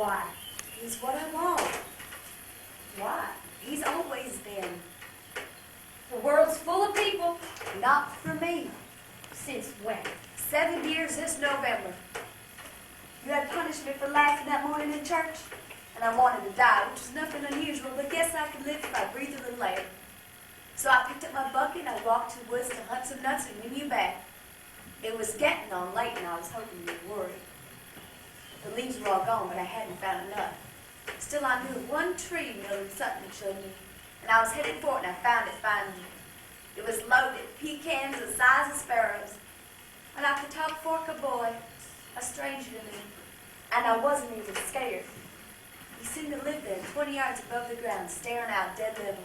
Why? He's what I want. Why? He's always been. The world's full of people, not for me. Since when? 7 years this November. You had punishment for laughing that morning in church, and I wanted to die, which was nothing unusual, but guess I could live if I breathed a little air. So I picked up my bucket, I walked to the woods to hunt some nuts and bring you back. It was getting on late, and I was hoping you'd worry. The leaves were all gone, but I hadn't found a nut. Still, I knew one tree Mildred Sutton had shown me, and I was headed for it, and I found it finally. It was loaded, pecans the size of sparrows. And I could talk for a boy, a stranger to me, and I wasn't even scared. He seemed to live there, 20 yards above the ground, staring out dead level.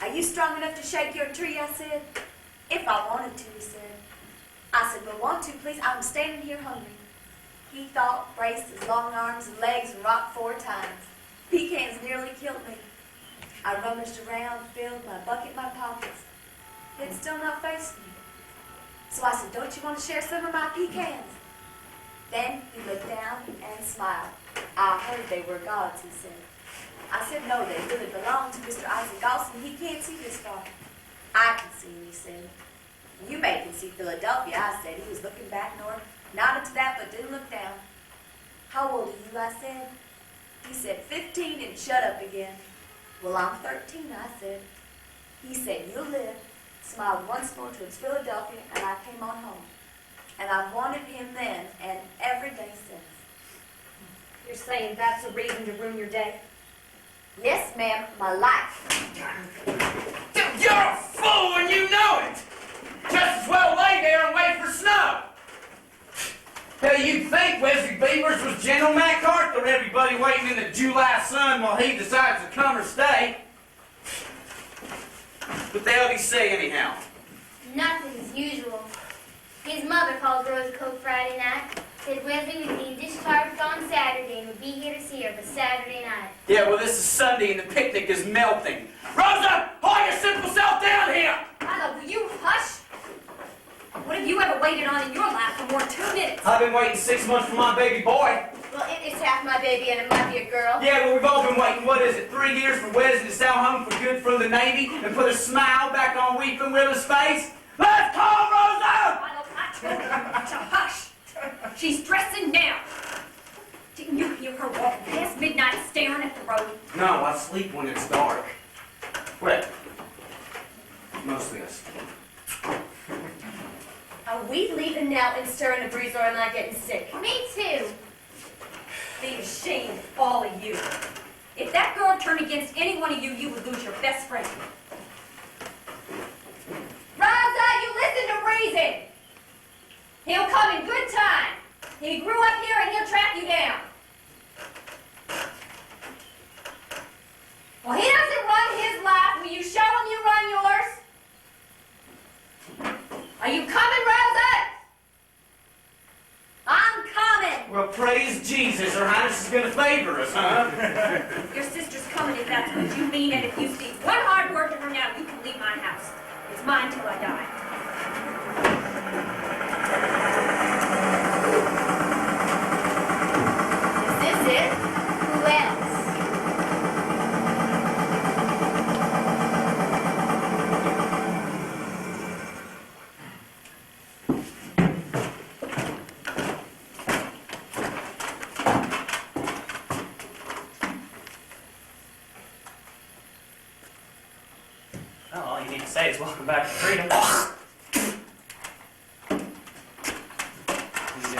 Are you strong enough to shake your tree? I said. If I wanted to, he said. I said, well, want to, please? I'm standing here hungry. He thought, braced his long arms and legs, and rocked 4 times. Pecans nearly killed me. I rummaged around, filled my bucket in my pockets. They'd still not faced me. So I said, don't you want to share some of my pecans? Then he looked down and smiled. I heard they were God's, he said. I said, no, they really belong to Mr. Isaac Alston. He can't see this far. I can see him, he said. You may can see Philadelphia, I said. He was looking back north, nodded to that, but didn't look down. How old are you, I said. He said, 15, and shut up again. Well, I'm 13, I said. He said, you'll live, smiled once more towards Philadelphia, and I came on home. And I've wanted him then, and every day since. You're saying that's a reason to ruin your day? Yes, ma'am, my life. You're a fool and you know it! Just as well lay there and wait for snow. Hell, you'd think Wesley Beavers was General MacArthur, everybody waiting in the July sun while he decides to come or stay. What the hell did he say anyhow? Nothing as usual. His mother called Rose Coke Friday night, said Wesley would be discharged on Saturday and would be here to see her for Saturday night. Yeah, well, this is Sunday and the picnic is melting. Rosa, haul your simple self down here! Milo, will you hush? What have you ever waited on in your life for more than 2 minutes? I've been waiting 6 months for my baby boy. Well, it's half my baby and it might be a girl. Yeah, well, we've all been waiting, what is it, 3 years for Wesley to sail home for good from the Navy and put a smile back on Weeping Willow's face? Let's call Rosa! Milo, I told you to hush. She's dressing now. Didn't you hear her walking past midnight staring at the road? No, I sleep when it's dark. Well, mostly I sleep. Are we leaving now and stirring a breeze, or am I getting sick? Me too. Be ashamed of all of you. If that girl turned against any one of you, you would lose your best friend. Rosa, you listen to reason. He'll come in good time. He grew up here and he'll track you down. Well, he doesn't run his life. Will you show him you run yours? Are you coming, Rosa? I'm coming. Well, praise Jesus, Her Highness is going to favor us, huh? Your sister's coming if that's what you mean, and if you speak one hard word to her now, you can leave my house. It's mine till I die. Is this it? Who else? Well, all you need to say is welcome back to freedom.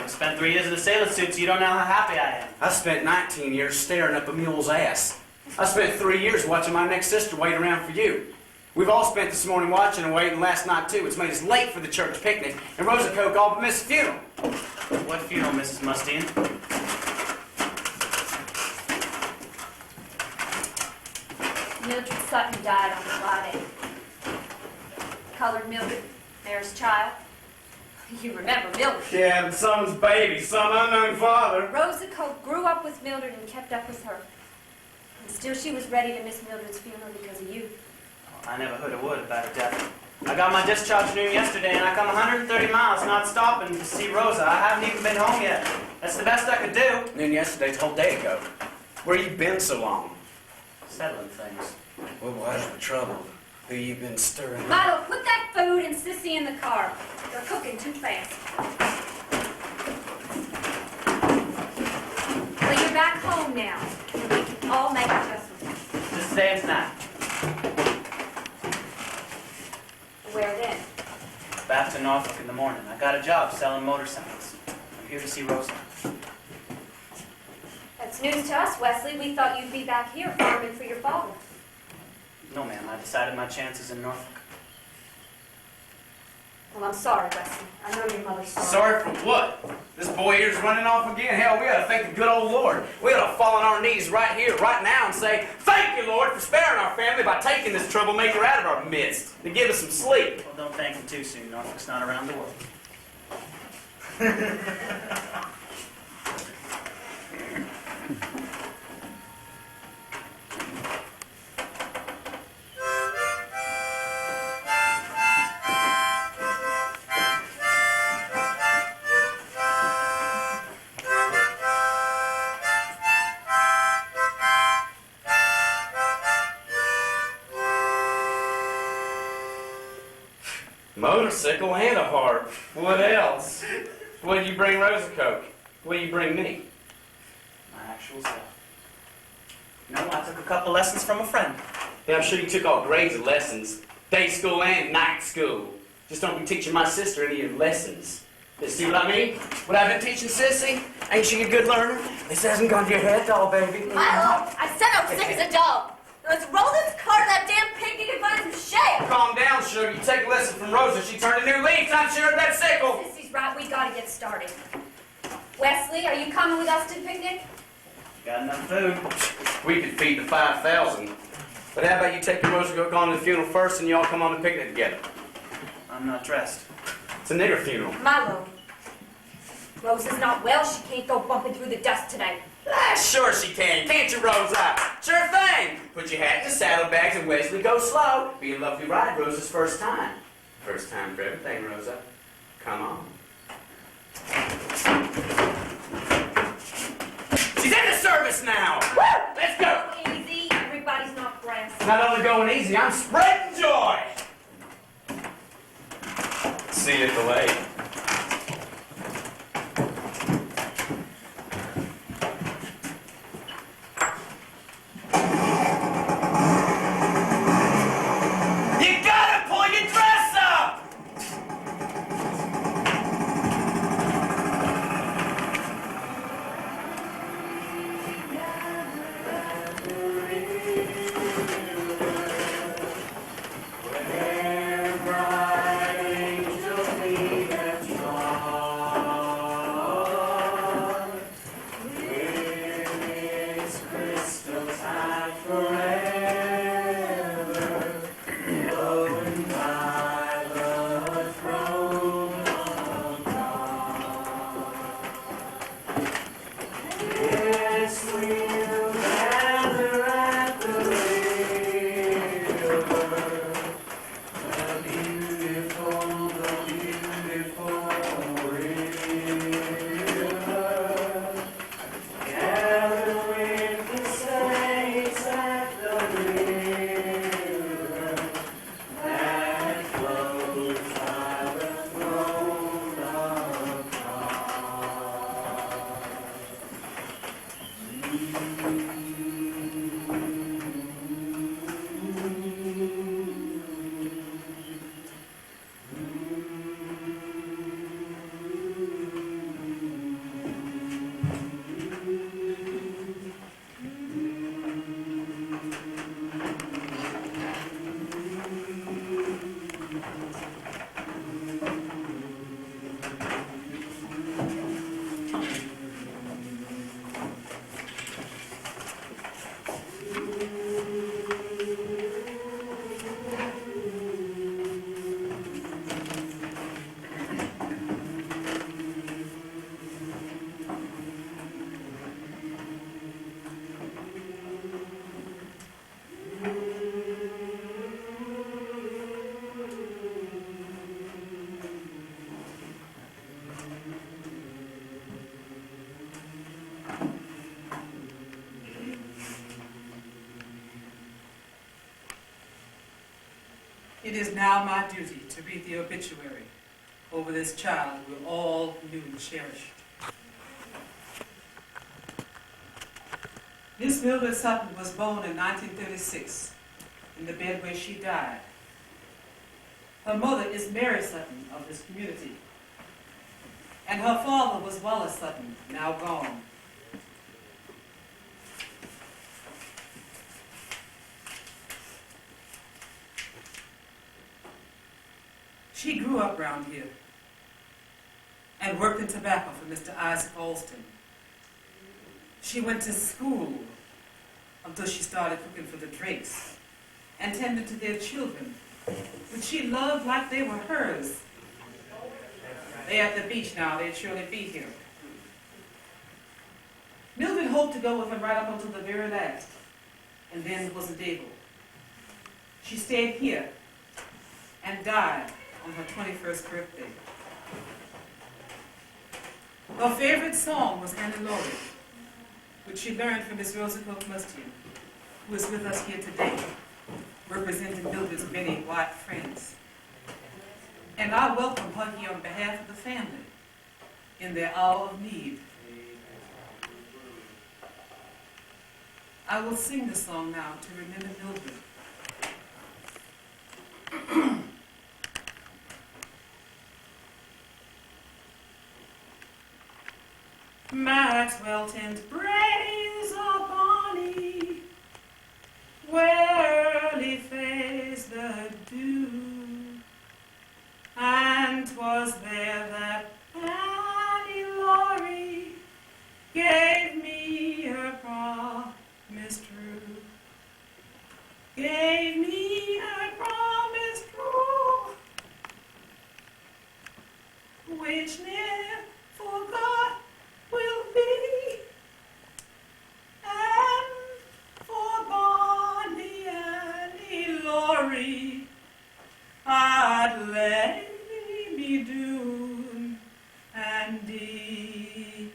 You spent 3 years in a sailor suit, so you don't know how happy I am. I spent 19 years staring up a mule's ass. I spent 3 years watching my next sister wait around for you. We've all spent this morning watching and waiting, last night too. It's made us late for the church picnic, and Rosa Coke all but missed the funeral. What funeral, Mrs. Mustine? Mildred Sutton died on Friday. Colored Mildred, Mary's child. You remember Mildred. Yeah, someone's baby, some unknown father. Rosa Coke grew up with Mildred and kept up with her. And still she was ready to miss Mildred's funeral because of you. I never heard a word about her death. I got my discharge noon yesterday, and I come 130 miles not stopping to see Rosa. I haven't even been home yet. That's the best I could do. Noon yesterday's a whole day ago. Where you been so long? Settling things. What was the trouble? Who you been stirring? Milo, put that food and Sissy in the car. They're cooking too fast. Well, you're back home now. We can all make adjustments. Just today and tonight. Where then? Back to Norfolk in the morning. I got a job selling motorcycles. I'm here to see Rosa. That's news to us, Wesley. We thought you'd be back here farming for your father. No, ma'am. I decided my chances in Norfolk. Well, I'm sorry, Wesley. I know your mother's sorry. Sorry for what? This boy here's running off again. Hell, we ought to thank the good old Lord. We ought to fall on our knees right here, right now, and say, thank you, Lord, for sparing our family by taking this troublemaker out of our midst to give us some sleep. Well, don't thank him too soon. Norfolk's not around the world. Motorcycle and a harp. What else? What did you bring Rosa Coke? What did you bring me? My actual self. No, I took a couple lessons from a friend. Yeah, I'm sure you took all grades of lessons. Day school and night school. Just don't be teaching my sister any of your lessons. You see what I mean? What I've been teaching Sissy? Ain't she a good learner? This hasn't gone to your head, doll baby. Milo, I said I'm sick as a dog. Let's roll this car to that damn picnic and find some shade. Calm down, sugar. You take a lesson from Rosa. She turned a new leaf. Time to share that sickle. Sissy's right. We gotta get started. Wesley, are you coming with us to the picnic? Got enough food. We could feed the 5,000. But how about you take your Rosa Coke on to the funeral first and you all come on the picnic together? I'm not dressed. It's a nigger funeral. Milo, Rosa's not well. She can't go bumping through the dust today. Ah, sure she can. Can't you, Rosa? Sure thing. Put your hat in the saddlebags and Wesley go slow. Be a lovely ride, Rosa's first time. First time for everything, Rosa. Come on. She's in the service now. Woo! Let's go. Easy. Everybody's not brass. Not only going easy, I'm spreading joy. See you at the lake. It is now my duty to read the obituary over this child we all knew and cherished. Miss Mildred Sutton was born in 1936 in the bed where she died. Her mother is Mary Sutton of this community, and her father was Wallace Sutton, now gone. She grew up around here and worked in tobacco for Mr. Isaac Alston. She went to school until she started cooking for the Drakes and tended to their children, which she loved like they were hers. They're at the beach now. They'd surely be here. Mildred hoped to go with them right up until the very last, and then wasn't able. She stayed here and died on her 21st birthday. Her favorite song was Annie Laurie, which she learned from Miss Rosa Cook-Mustian, who is with us here today, representing Mildred's many white friends. And I welcome her here on behalf of the family in their hour of need. I will sing the song now to remember Mildred. Maxwell Thames braes are bonny, where early fades the dew, and 'twas there that Annie Laurie gave me her promise true, gave me her promise true, which ne'er forgot will be, and for bonny Annie Laurie I'd lay me doon and dee.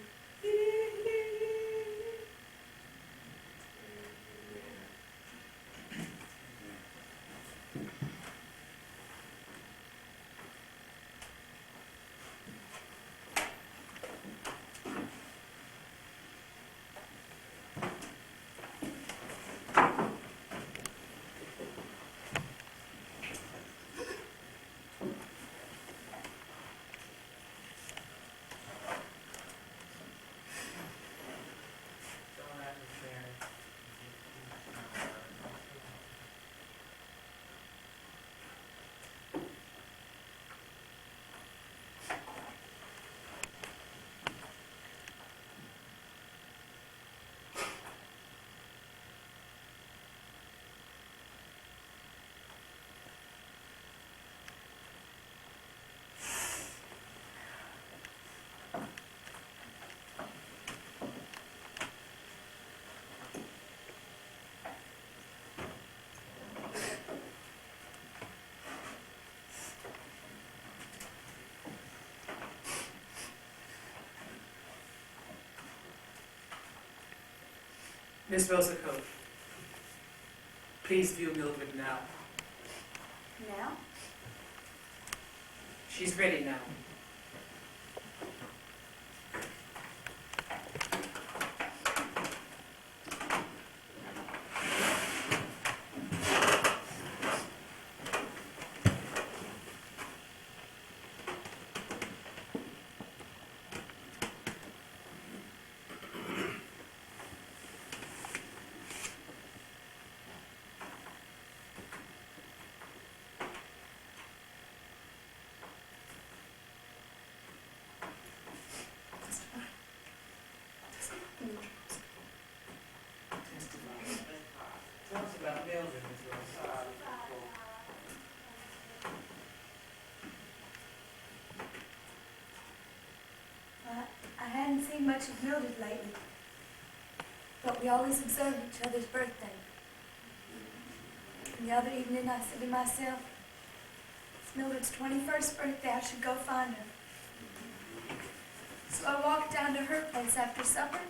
Miss Rosa Cook, please view Mildred now. Now? She's ready now. Tell us about Mildred, Miss Rosa. I hadn't seen much of Mildred lately, but we always observed each other's birthday. And the other evening I said to myself, it's Mildred's 21st birthday, I should go find her. So I walked down to her place after supper,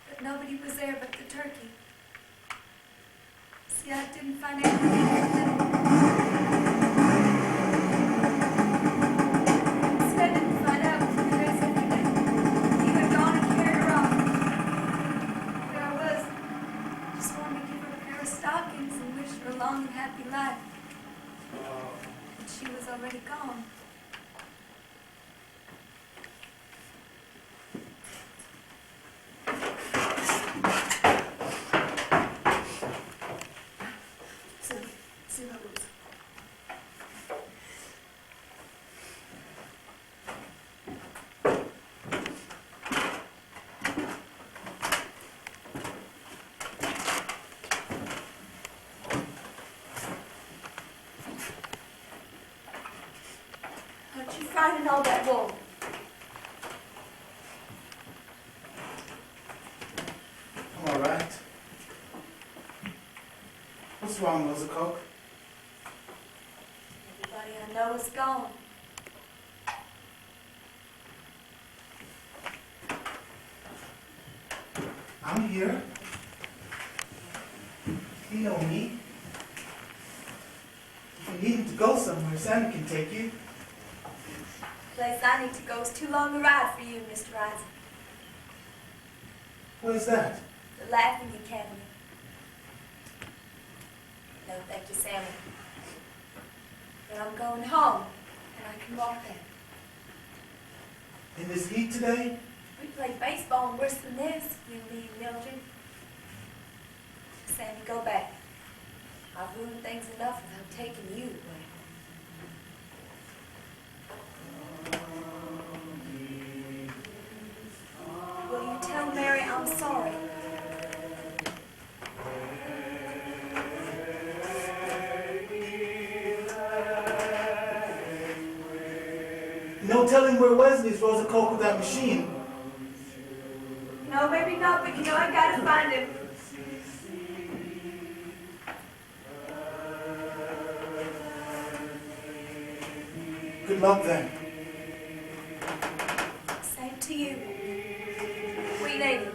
but nobody was there but the turkey. See, I didn't find anything. What's wrong, Rosa Coke? Everybody I know is gone. I'm here. You know me. If you need to go somewhere, Sammy can take you. The place I need to go is too long a ride for you, Mr. Isaac. Where's that? The Laughing Academy. No, thank you, Sammy. But I'm going home, and I can walk there. In this heat today? We played baseball and worse than this, you and me, Mildred. Sammy, go back. I've ruined things enough without taking you away. Will you tell Mary I'm sorry? No telling where Wesley's, Rosa Coke, with that machine. No, maybe not, but you know I gotta find him. Good luck then. Same to you, Queen Lady.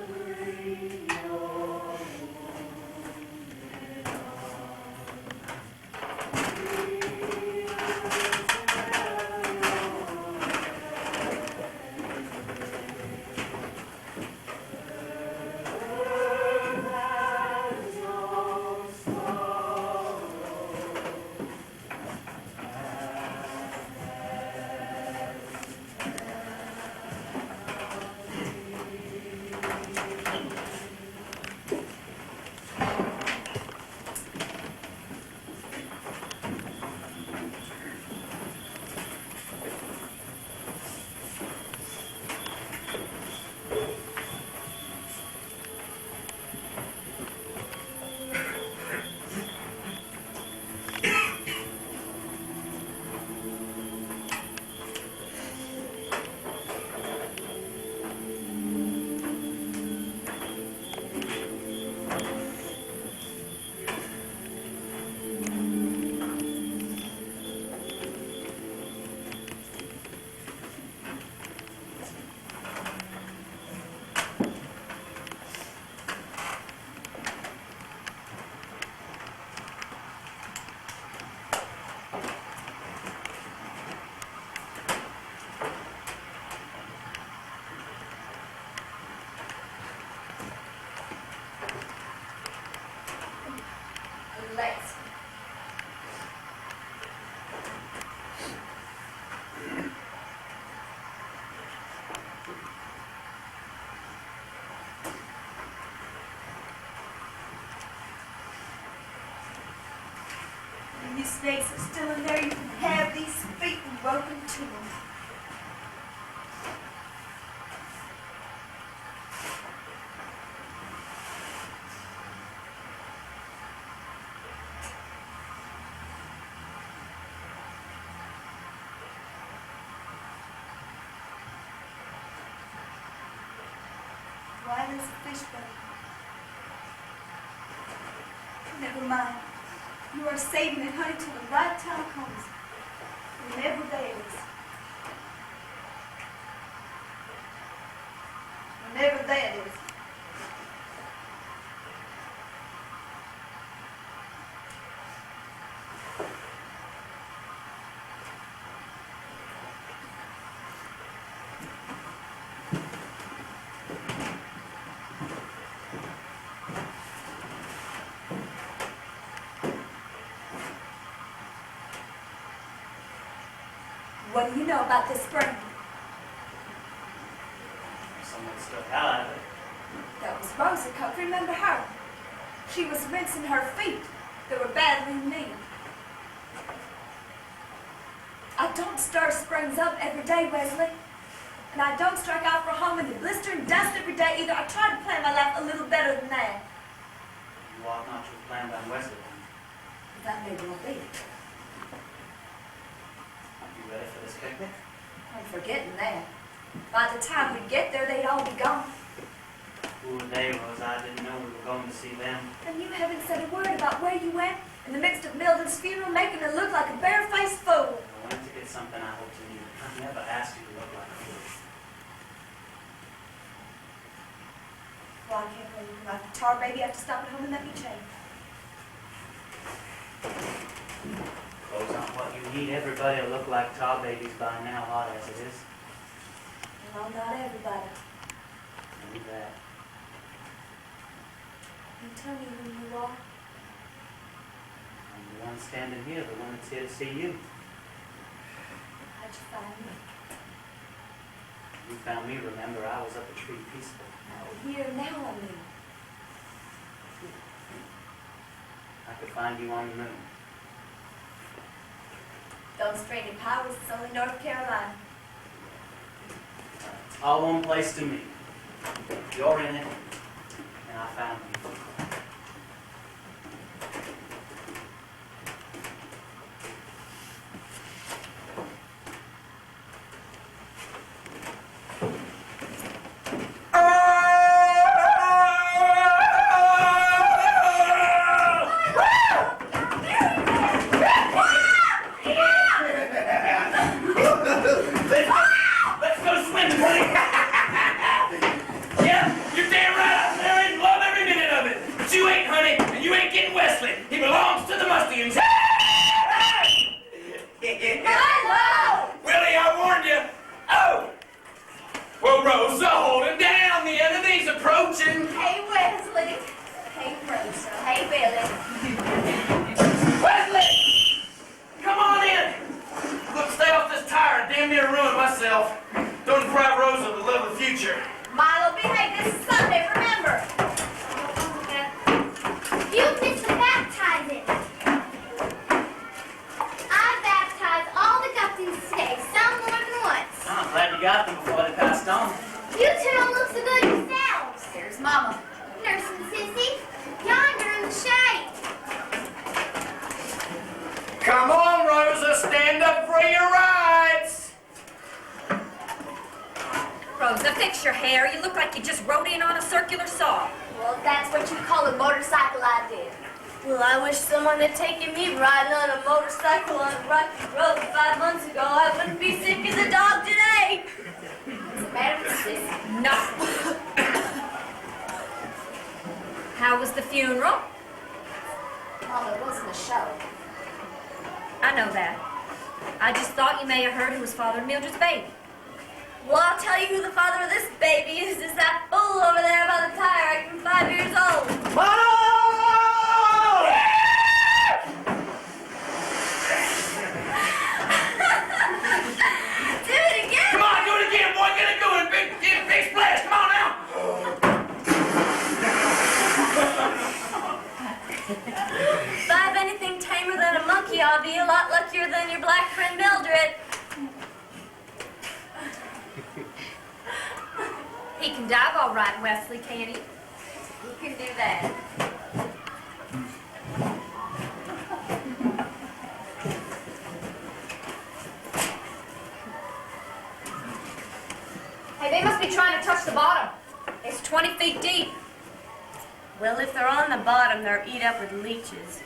Let's. When you snakes are still in there, you can have these feet and welcome to them. Why there's a fishbowl? Never mind. You are saving it, honey, till the right time comes. Whenever that is. Whenever that is. What do you know about this spring? Someone stuck out of it. That was Rosa Cook. Remember her? She was rinsing her feet. They were badly mean. I don't stir springs up every day, Wesley. And I don't strike out for home in the blistering dust every day either. I try to plan my life a little better than that. You ought not to have planned on Wesley. That may well be. You ready for this picnic? I'm forgetting that. By the time we get there, they'd all be gone. Who were they, Rose? I didn't know we were going to see them. And you haven't said a word about where you went in the midst of Mildred's funeral, making her look like a barefaced fool. I went to get something I hope you need. I never asked you to look like a fool. Well, I can't believe you like the tar baby. I have to stop at home and let me change. Clothes aren't what you need. Everybody will look like tar babies by now, hot as it is. Well, not everybody. Maybe that. You tell me who you are. I'm the one standing here, the one that's here to see you. How'd you find me? You found me, remember, I was up a tree peaceful. Oh, here now, I mean. I could find you on the moon. Don't strain your powers, it's only North Carolina. It's all one place to me. You're in it, and I found you. Father Mildred's baby. Well, I'll tell you who the father of this baby is that fool over there by the tire, acting 5 years old. Mom! Do it again! Come on, do it again, boy. Get it going. Big splash. Come on now. If I have anything tamer than a monkey, I'll be a lot luckier than your black friend Mildred. He can dive all right, Wesley, can't he? You can do that. Hey, they must be trying to touch the bottom. It's 20 feet deep. Well, if they're on the bottom, they're eat up with leeches.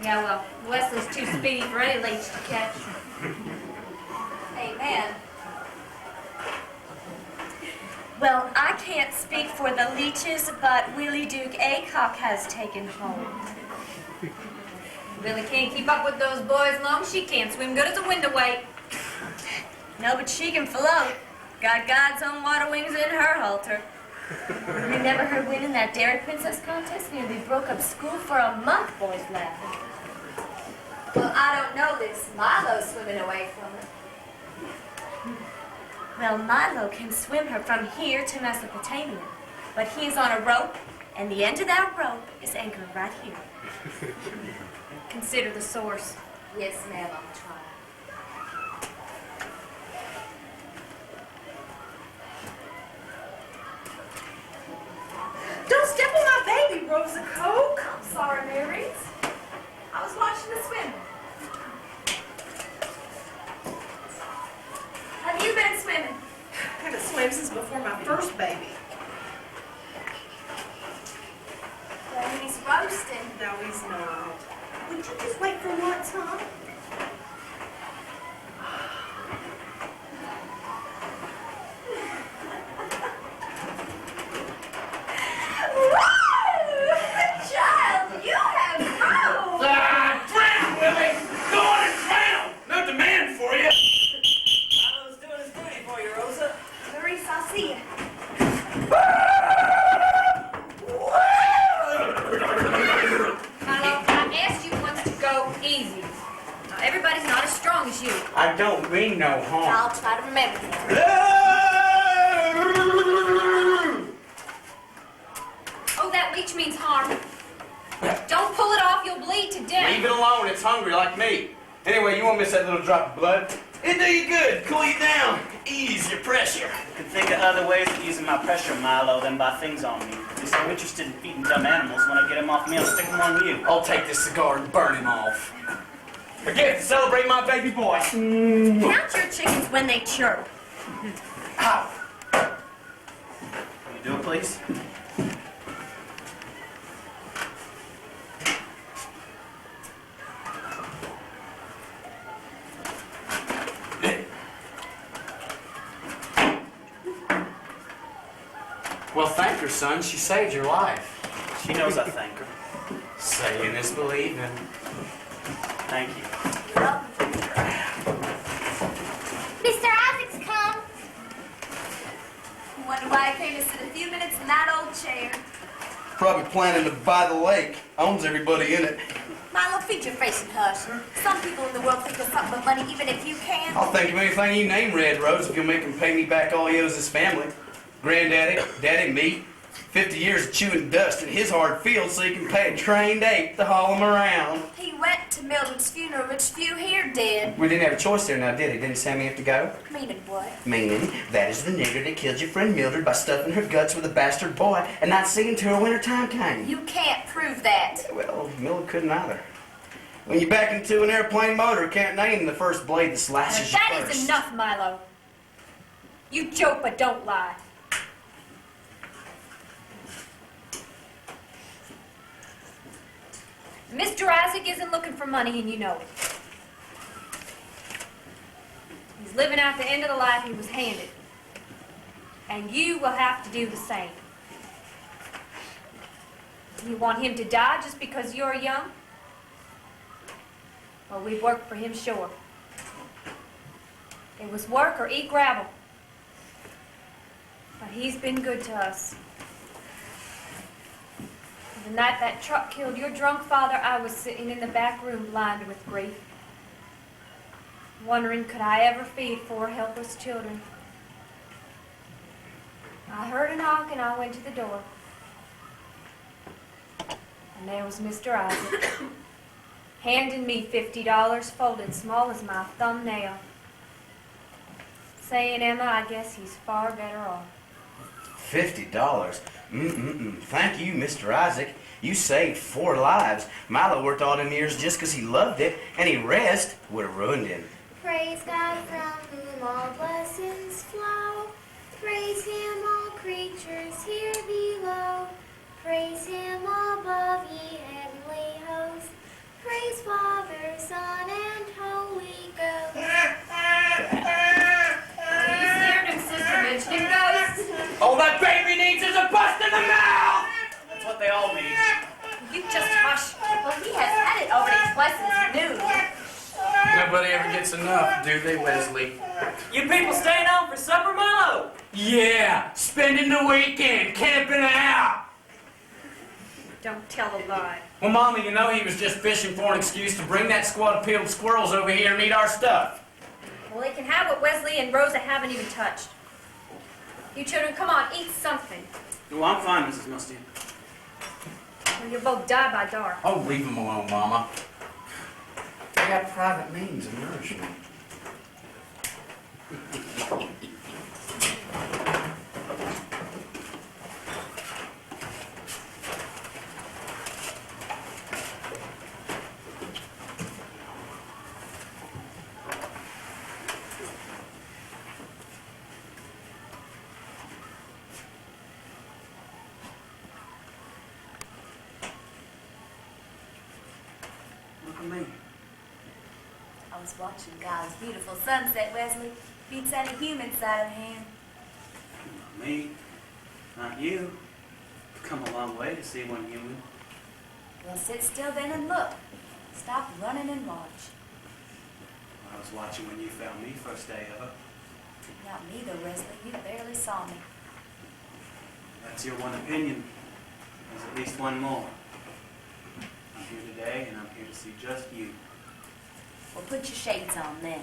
Yeah, well, Wesley's too speedy for any leech to catch. Hey, man. Well, I can't speak for the leeches, but Willie Duke Aycock has taken hold. Billy can't keep up with those boys long. She can't swim good as a window weight. No, but she can float. Got God's own water wings in her halter. Remember her winning that Dairy Princess contest? Nearly broke up school for a month, boys laughing. Well, I don't know this. Milo's swimming away from her. Well, Milo can swim her from here to Mesopotamia. But he's on a rope, and the end of that rope is anchored right here. Consider the source. Yes, ma'am, I'll try. Don't step on my baby, Rosa Coke. I'm sorry, Mary. I was watching the swim. Have you been swimming? I haven't swam since before my first baby. nuts, huh? Child, you have grown! Drown, Willie! Go on and drown! No demand for you! Milo's doing his duty for you, Rosa. Maurice, I'll see you. Milo, I asked you once to go easy. Now, everybody's not as strong as you. I don't mean no harm. I'll try to remember that. Oh, that leech means harm. Don't pull it off, you'll bleed to death. Leave it alone, it's hungry like me. Anyway, you won't miss that little drop of blood. It'll do you good, cool you down, ease your pressure. I can think of other ways of using my pressure, Milo, than by things on me. You're so interested in feeding dumb animals. When I get them off me, I'll stick them on you. I'll take this cigar and burn him off. Forget to celebrate my baby boy. Count your chickens when they chirp. Ow. Will you do it, please? Well, thank her, son. She saved your life. She knows I thank her. Saying is believing. Thank you. Mr. Isaac's come. Wonder why I came to sit a few minutes in that old chair. Probably planning to buy the lake. Owns everybody in it. Milo, feed your face and hush. Some people in the world think of something but money even if you can. I'll think of anything you name, Red Rose, if you'll make him pay me back all he owes his family. Granddaddy, Daddy, me. 50 years of chewing dust in his hard field so he can pay a trained ape to haul him around. He went to Mildred's funeral, which few here did. We didn't have a choice there now, did he? Didn't Sammy have to go? Meaning what? Meaning, that is the nigger that killed your friend Mildred by stuffing her guts with a bastard boy and not seeing to her when her time came. You can't prove that. Well, Mildred couldn't either. When you back into an airplane motor, can't name the first blade that slashes you That first. is enough, Milo. You joke, but don't lie. Mr. Isaac isn't looking for money, and you know it. He's living out the end of the life he was handed. And you will have to do the same. You want him to die just because you're young? Well, we've worked for him, sure. It was work or eat gravel. But he's been good to us. The night that truck killed your drunk father, I was sitting in the back room blind with grief, wondering could I ever feed 4 helpless children. I heard a knock and I went to the door. And there was Mr. Isaac, handing me $50 folded small as my thumbnail, saying, Emma, I guess he's far better off. $50? Thank you, Mr. Isaac. You saved 4 lives. Milo worked all them years just 'cause he loved it, and the rest would have ruined him. Praise God from whom all blessings flow. Praise him, all creatures here below. Praise him above, ye heavenly hosts. Praise Father, Son, and Holy Ghost. You scared him, sister, mentioning ghosts. All that baby needs is a bust in the mouth! That's what they all need. You just hush. Well, he has had it already twice since noon. Nobody ever gets enough, do they, Wesley? You people staying on for supper, Milo? Yeah, spending the weekend, camping out. Don't tell a lie. Well, Mama, you know he was just fishing for an excuse to bring that squad of peeled squirrels over here and eat our stuff. Well, they can have what Wesley and Rosa haven't even touched. You children, come on, eat something. Well, I'm fine, Mrs. Musty. Or you'll both die by dark. Oh, leave them alone, Mama. They got private means of nourishment. Look at me. I was watching God's beautiful sunset, Wesley. Beats any human sleight of hand. Not me, not you. We've come a long way to see one human. Well, sit still then and look. Stop running and watch. I was watching when you found me first day ever. Not me though, Wesley. You barely saw me. That's your one opinion. There's at least one more. I'm here today, and I'm here to see just you. Well, put your shades on then.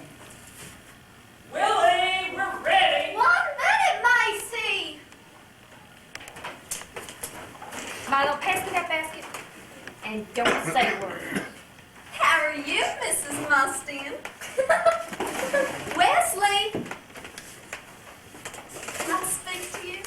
Willie, we're ready. 1 minute, Macy! Milo, pass me that basket. And don't say a word. How are you, Mrs. Mustang? Wesley! Can I speak to you?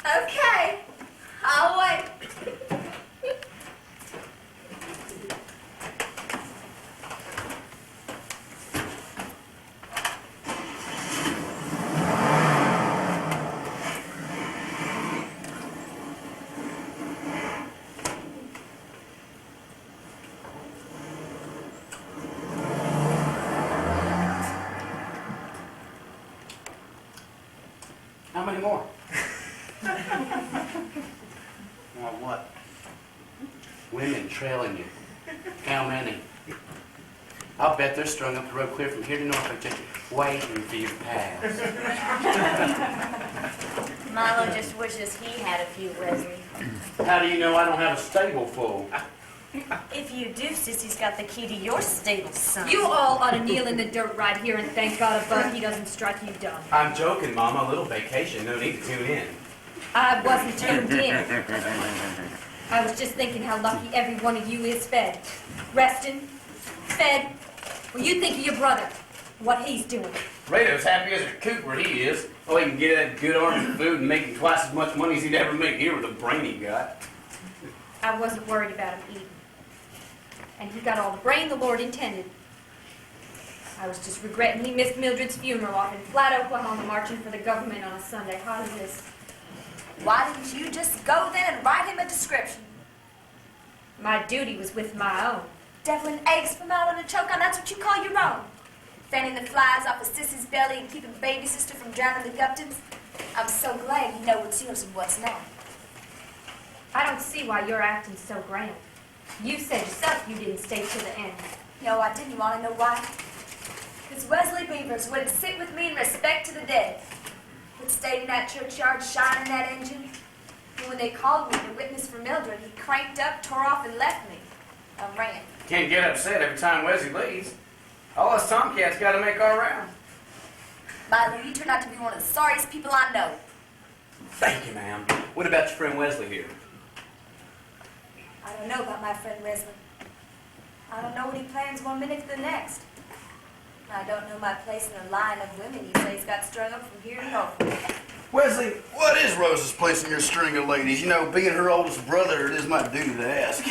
Okay, I'll wait. How many more? More what? Women trailing you. How many? I'll bet they're strung up the road clear from here to Norfolk, just waiting for you to pass. Milo just wishes he had a few, Wesley. How do you know I don't have a stable full? If you do, Sissy's got the key to your stable, son. You all ought to kneel in the dirt right here and thank God above he doesn't strike you dumb. I'm joking, Mama. A little vacation. No need to tune in. I wasn't tuned in. I was just thinking how lucky every one of you is fed. Resting, fed. Well, you think of your brother, what he's doing. Rado's happy as a coot where he is. Oh, he can get that good army food and make him twice as much money as he'd ever make here with the brain he got. I wasn't worried about him eating. And he got all the brain the Lord intended. I was just regretting he missed Mildred's funeral off in Flat, Oklahoma, marching for the government on a Sunday. Hot as this. Why didn't you just go then and write him a description? My duty was with my own. Deviling eggs from out on a choke on, that's what you call your own. Fanning the flies off a sissy's belly and keeping baby sister from drowning the Guptons. I'm so glad you know what's yours and what's not. I don't see why you're acting so grand. You said yourself you didn't stay to the end. No, I didn't want to know why. Because Wesley Beavers wouldn't sit with me in respect to the dead. Would stay in that churchyard shining that engine. And when they called me to witness for Mildred, he cranked up, tore off, and left me. I ran. Can't get upset every time Wesley leaves. All us tomcats got to make our round. Milo, you turned out to be one of the sorriest people I know. Thank you, ma'am. What about your friend Wesley here? I don't know about my friend Wesley. I don't know what he plans one minute to the next. I don't know my place in the line of women you say he's got strung up from here to Norfolk. Wesley, what is Rose's place in your string of ladies? You know, being her oldest brother, it is my duty to ask.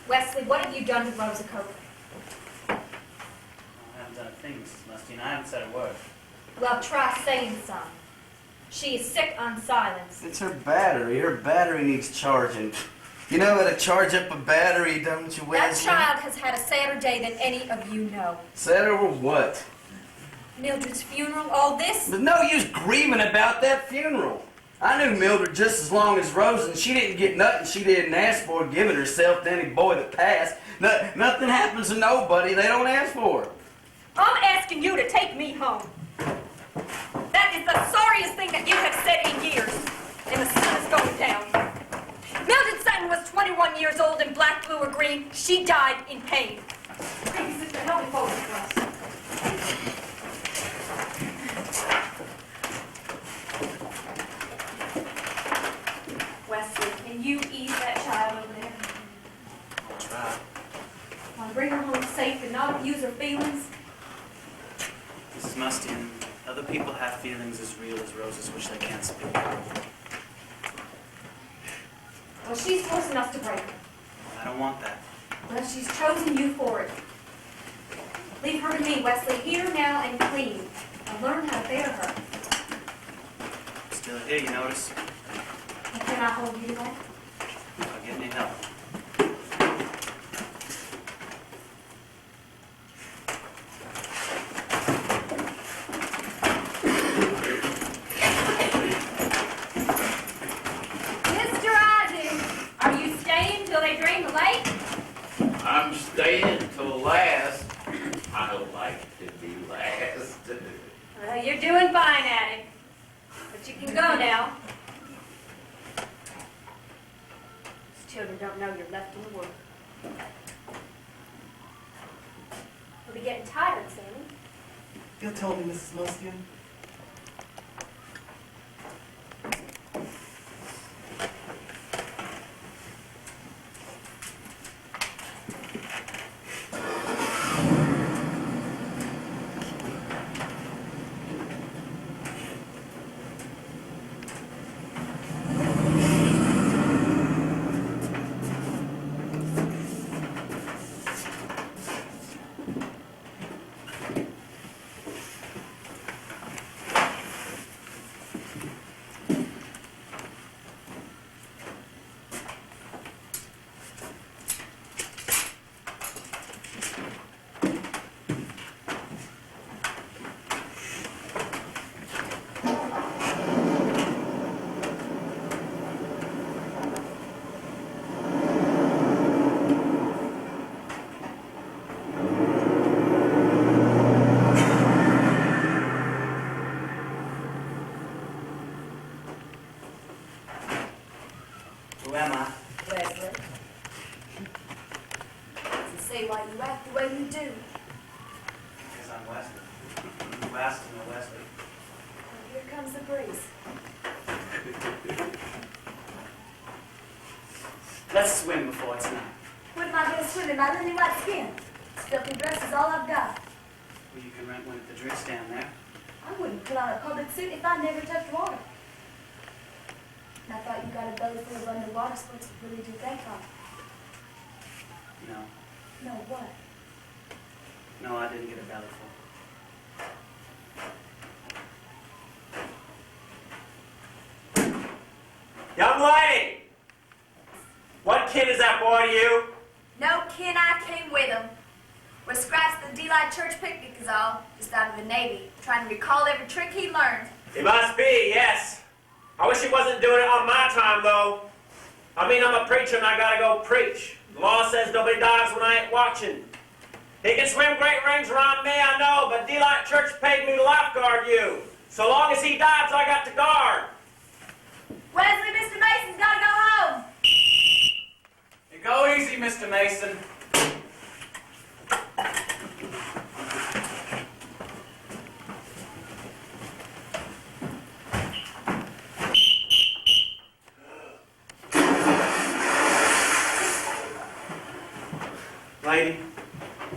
Wesley, what have you done to Rosa Copeland? I haven't done a thing, Mrs. Mustine. I haven't said a word. Well, try saying some. She is sick on silence. It's her battery. Her battery needs charging. You know how to charge up a battery, don't you, That Wesley? child has had a sadder day than any of you know. Said over what? Mildred's funeral, all this. There's no use grieving about that funeral. I knew Mildred just as long as Rose, and she didn't get nothing she didn't ask for, giving herself to any boy that passed. Nothing happens to nobody they don't ask for. I'm asking you to take me home. That is the sorriest thing that you have said in years. And the sun is going down. Mildred Sutton was 21 years old in black, blue, or green. She died in pain. Baby sister, help me fold this glass. use her feelings? Mrs. Mustian, other people have feelings as real as roses which they can't speak. Well, she's forcing us to break her. I don't want that. Well, she's chosen you for it. Leave her to me, Wesley, here now and clean. And learn how to bear her. Still here, you notice? And can I hold you to that? I'll get any help. Mr. Isaac, are you staying till they drain the lake? I'm staying till last. I like to be last. Well, you're doing fine at it. But you can go now. These children don't know you're left in the world. They'll be getting tired, Sammy. You'll tell me, Mrs. Mustian. Who am I? Wesley. To say why you act the way you do. Because I'm Wesley. Who asked to know Wesley? Well, here comes the breeze. Let's swim before it's night. What am I going to swim in my lily white skin? This filthy dress is all I've got. Well, you can rent one at the drifts down there. I wouldn't put on a public suit if I never touched water. And I thought you got a belly full of underwater sports to really do that on. No. No, what? No, I didn't get a belly full. Young lady! What kid is that boy to you? No kin, I came with him. We're scraps the D-Light Church picnic is all, just out of the Navy, trying to recall every trick he learned. He must be, yes. I wish he wasn't doing it on my time, though. I mean, I'm a preacher and I gotta go preach. The law says nobody dives when I ain't watching. He can swim great rings around me, I know, but D-Light Church paid me to lifeguard you. So long as he dives, I got to guard. Wesley, Mr. Mason's got to go home. You go easy, Mr. Mason. Lady,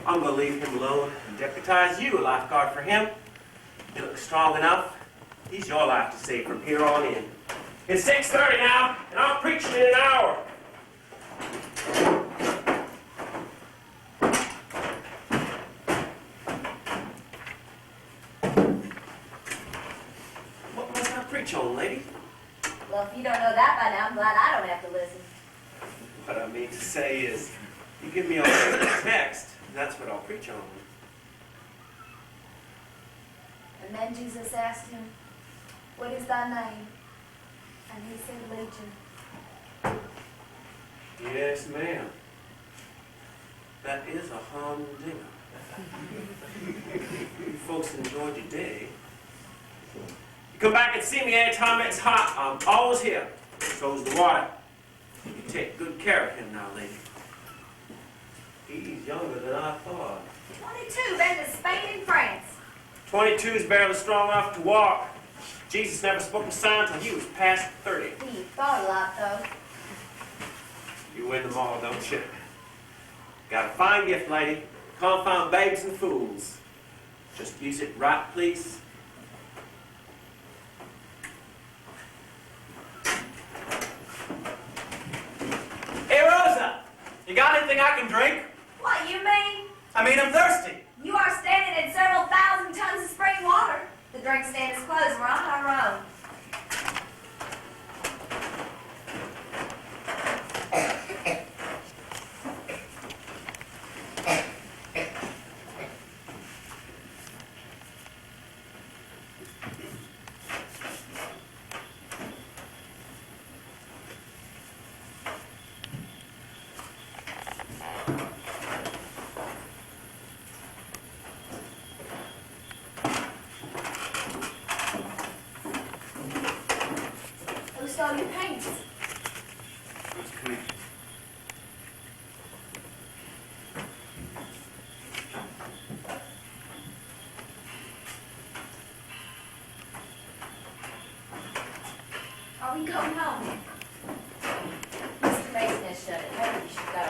I'm gonna leave him alone and deputize you a lifeguard for him. You look strong enough. He's your life to save from here on in. It's 6:30 now, and I'm preaching in an hour. What must I preach on, lady? Well, if you don't know that by now, I'm glad I don't have to listen. What I mean to say is, you give me a text, and that's what I'll preach on. And then Jesus asked him, "What is thy name?" And he said, "Legion." Yes, ma'am. That is a humdinger. You folks enjoyed your day. You come back and see me anytime it's hot. I'm always here. So's the water. You take good care of him now, lady. He's younger than I thought. 22, been to Spain and France. 22 is barely strong enough to walk. Jesus never spoke a sign until he was past 30. He thought a lot, though. You win them all, don't you? Got a fine gift, lady. Confound babes and fools. Just use it right, please. Hey, Rosa! You got anything I can drink? What, you mean? I mean, I'm thirsty. You are standing in several thousand tons of spring water. The drink stand is closed. We're on our own. Who stole your paints? Come here. Are we going home? Mr. Mason has shut it. Maybe we should go.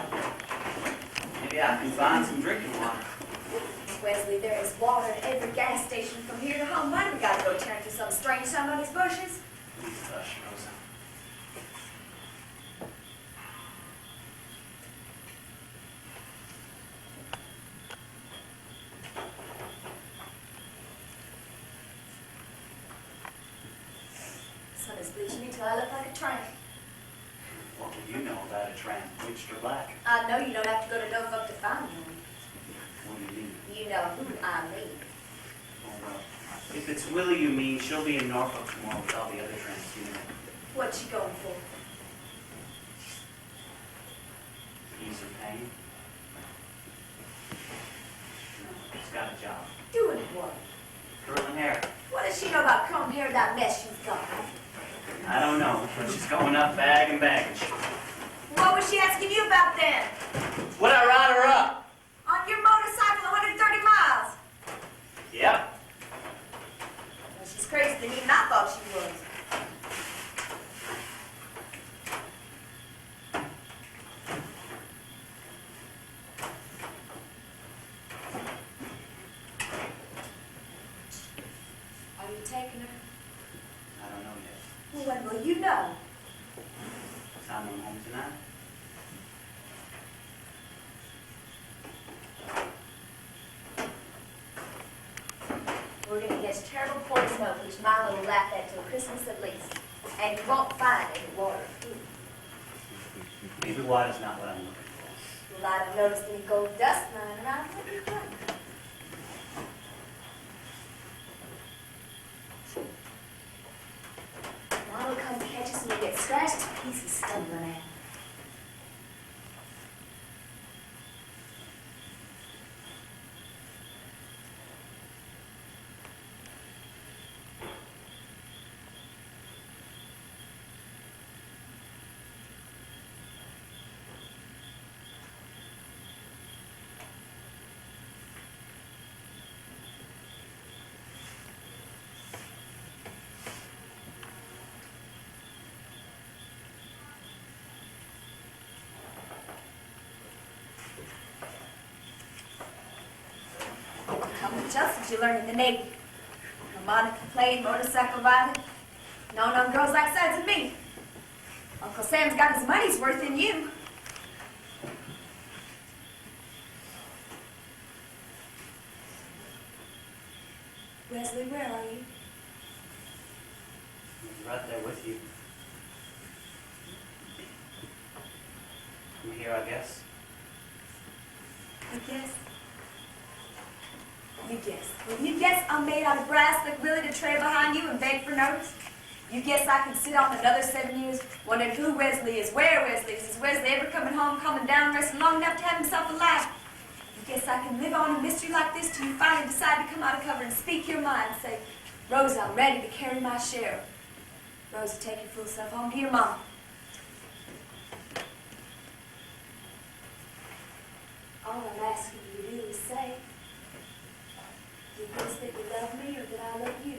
Maybe I can find some drinking water. Wesley, there is water at every gas station from here to home. Why do we gotta go turn to some strange somebody's bushes? Please hush, Rosa. Sun is bleaching me till I look like a tramp. What do you know about a tramp, bleached or black? I know you don't have to go to Norfolk to find one. What do you mean? You know who I mean. Oh, well, if it's Willie you mean, she'll be in Norfolk tomorrow with all the other tramps, you know. What's she going for? Ease her pain. No, she's got a job. Doing what? Curling hair. What does she know about combing hair, that mess she's got? I don't know, but she's going up bag and baggage. What was she asking you about then? Would I ride her up? On your motorcycle 130 miles? Yep. Well, she's crazier than even I thought she was. Are you taking her? I don't know yet. Well, when will you know? Time I'm home tonight. We're going to get terrible poison smoke, which Milo will laugh at till Christmas at least. And you won't find any water. Maybe water's not what I'm looking for. You might have noticed any gold dust lying around. What do you think? Milo comes to catch us and we get scratched to pieces stumbling out. Come to Chelsea, you learn in the Navy. Harmonica playing, motorcycle riding. No girls like sides of me. Uncle Sam's got his money's worth in you. Wesley, where are you? I'm right there with you. I'm here, I guess. You guess? You guess. Well, you guess I'm made out of brass like Willie to trail behind you and beg for notes? You guess I can sit on another 7 years wondering who Wesley is, where Wesley is Wesley ever coming home, coming down, resting long enough to have himself a life? You guess I can live on a mystery like this till you finally decide to come out of cover and speak your mind and say, Rosa, I'm ready to carry my share. Rosa, take your fool self home to your mom. All I'm asking you to do is say, do you guess that you love me or that I love you?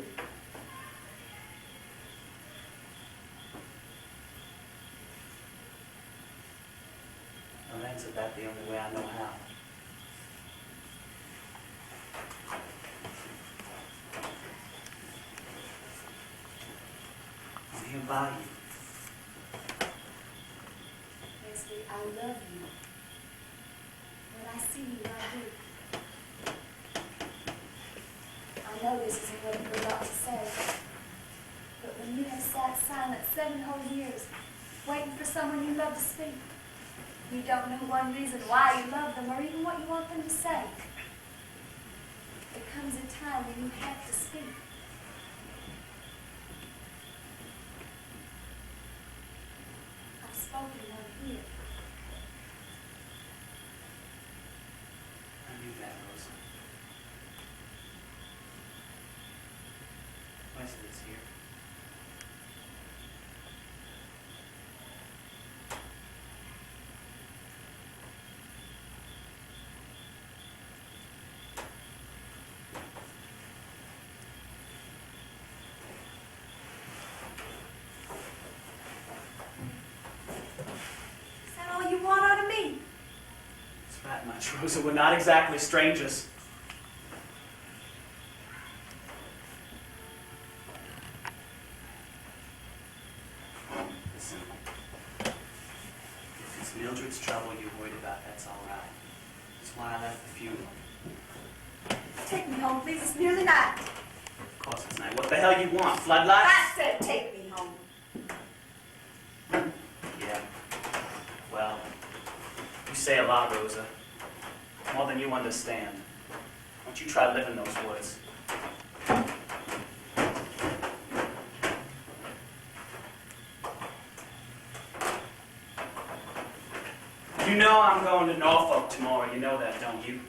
I'll answer that the only way I know how. He'll buy you. Wesley, I love you. When I see you, I do. I know this isn't what you were about to say, but when you have sat silent 7 whole years, waiting for someone you love to speak, you don't know one reason why you love them or even what you want them to say. There comes a time when you have to speak. I've spoken one here. I knew that, Rosa. Wesley's here. Is that all you want out of me? It's that much, Rosa. We're not exactly strangers. Listen. If it's Mildred's trouble you're worried about, that's all right. That's why I left the funeral. Take me home, please. It's nearly night. Of course it's night. What the hell you want? Floodlights? I said take me home. Yeah. Well, you say a lot, Rosa. More than you understand. Why don't you try living those woods? You know I'm going to Norfolk tomorrow. You know that, don't you?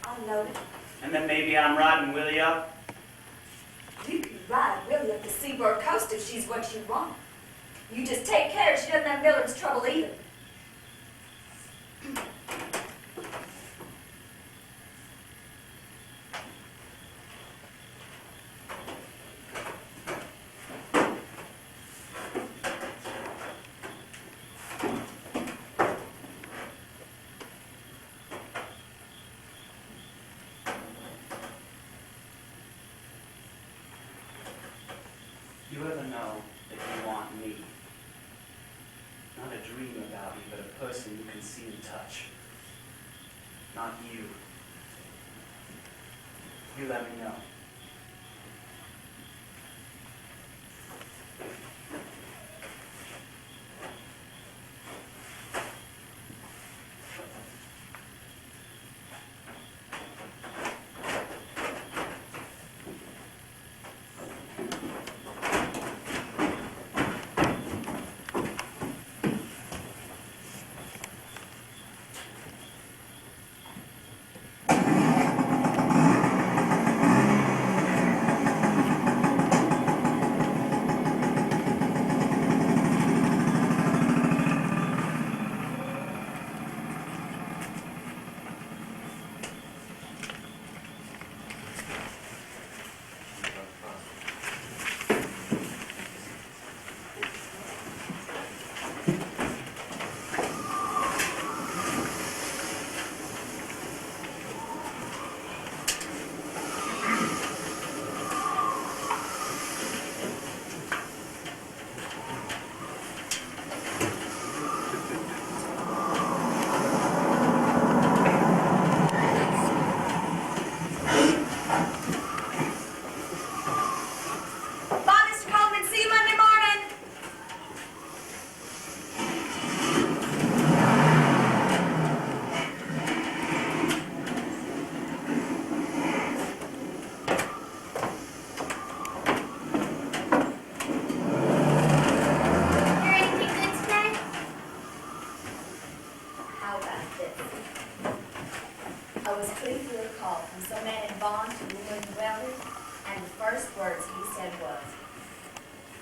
I know it. And then maybe I'm riding Willie up. You can ride Willie up the seaboard coast if she's what you want. You just take care she doesn't have Miller's trouble either. You ever know that you want me? Not a dream about me, but a person you can see and touch. Not you. You let me know.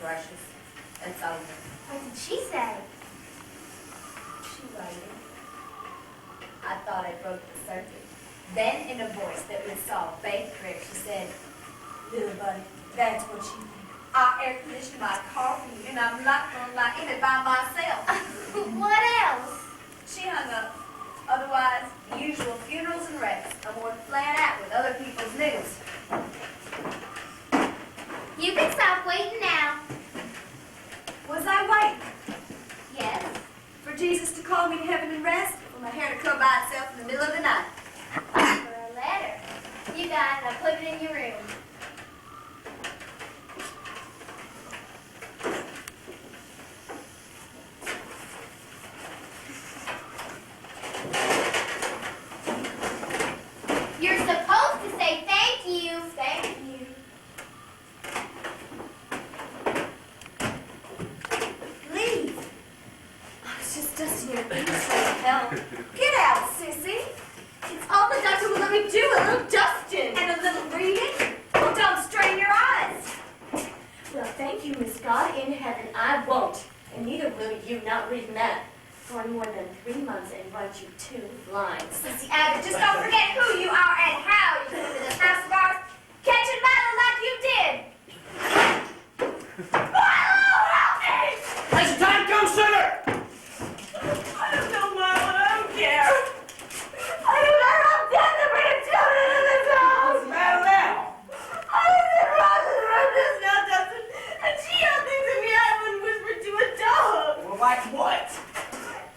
Precious. It's over. What did she say? She waited. I thought I broke the circuit. Then, in a voice that would solve faith prayer, she said, "Little buddy, that's what you think. I air conditioned my car for you, and I'm not gonna lie in it by myself." What else? She hung up. Otherwise, the usual funerals and wrecks. I'm more flat out with other people's news. You can stop waiting now. by itself in the middle of the night. For a letter. You guys, I put it in your room. You're supposed to say thank you. Thank you. Leave. I was just dusting your feet so hell. Get out, sissy. It's all the doctor will let me do, a little dusting. And a little reading. Oh, don't strain your eyes. Well, thank you, Miss God in heaven. I won't. And neither will you, not reading that. For more than 3 months and write you 2 lines. Sissy Abbott, just don't forget who you are and how you came to this house of ours. Catching Milo like you did. Milo, help me! Has your time come, sugar? I don't know, Milo, I don't care. I do not have death to bring children in this house. What's the matter now? I said Roger's room is Now, Dustin, and she yelled things at me I wouldn't whisper to a dog. Well, like what?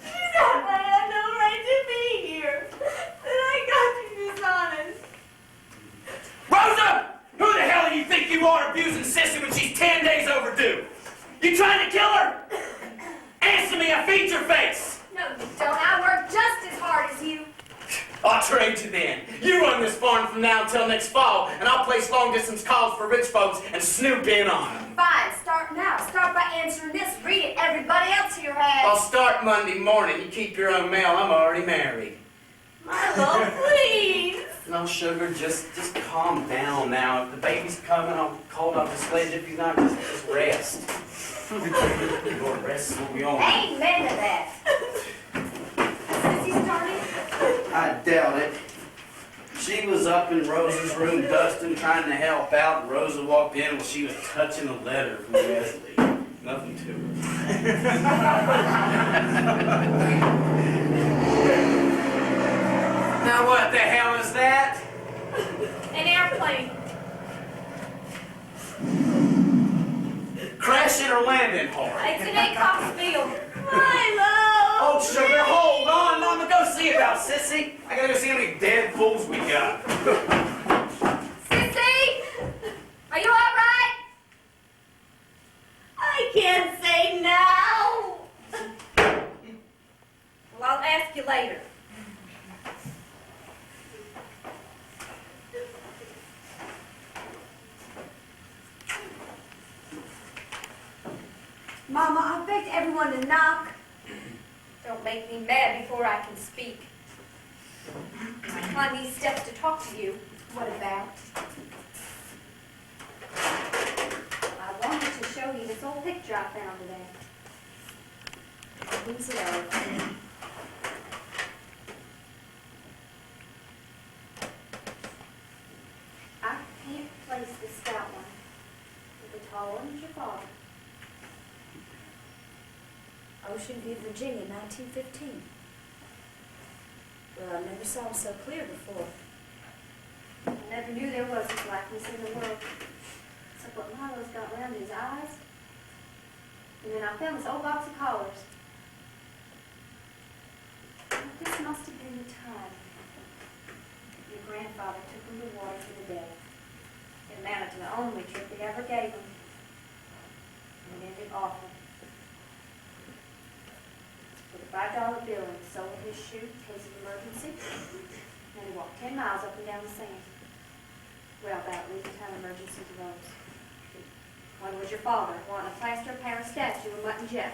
She said I had no right to be here. That I got to be dishonest. Rosa! Who the hell do you think you are abusing Sissy when she's 10 days overdue? You trying to kill her? Answer me, I feed your face! No, you don't. I work just as hard as you. I'll trade you then. You run this farm from now until next fall, and I'll place long-distance calls for rich folks and snoop in on them. Fine, start now. Start by answering this. Read it. Everybody else here has. I'll start Monday morning. You keep your own mail. I'm already married. Milo, please. No, sugar, just calm down now. If the baby's coming, I'll call it off the sledge. If he's not, just rest. Your rest will be on. Amen to that. Has Sissy started? I doubt it. She was up in Rosa's room dusting, trying to help out, and Rosa walked in while she was touching a letter from Wesley. Nothing to her. Now what the hell is that? An airplane. Crashing or landing hard? It's an Acox field. Milo! Oh, sugar, hold on. Mama, go see about Sissy. I gotta go see how many dead fools we got. Sissy! Are you all right? I can't say now. Well, I'll ask you later. Mama, I begged everyone to knock. Don't make me mad before I can speak. I climbed these steps to talk to you. What about? I wanted to show you this old picture I found today. Who's it of? I can't place the stout one with the tall one as your father. Ocean View, Virginia, 1915. Well, I never saw him so clear before. I never knew there was this likeness in the world. Except what Milo's got around his eyes. And then I found this old box of collars. This must have been the time your grandfather took him to war for the dead. It amounted to the only trip he ever gave him. And it ended awful. With a $5 bill and the sole of his shoe in case of emergency. And he walked 10 miles up and down the sand. Well, about leaving time emergencies arose. One was your father, wanting a plaster of Paris statue of Mutt and Jeff.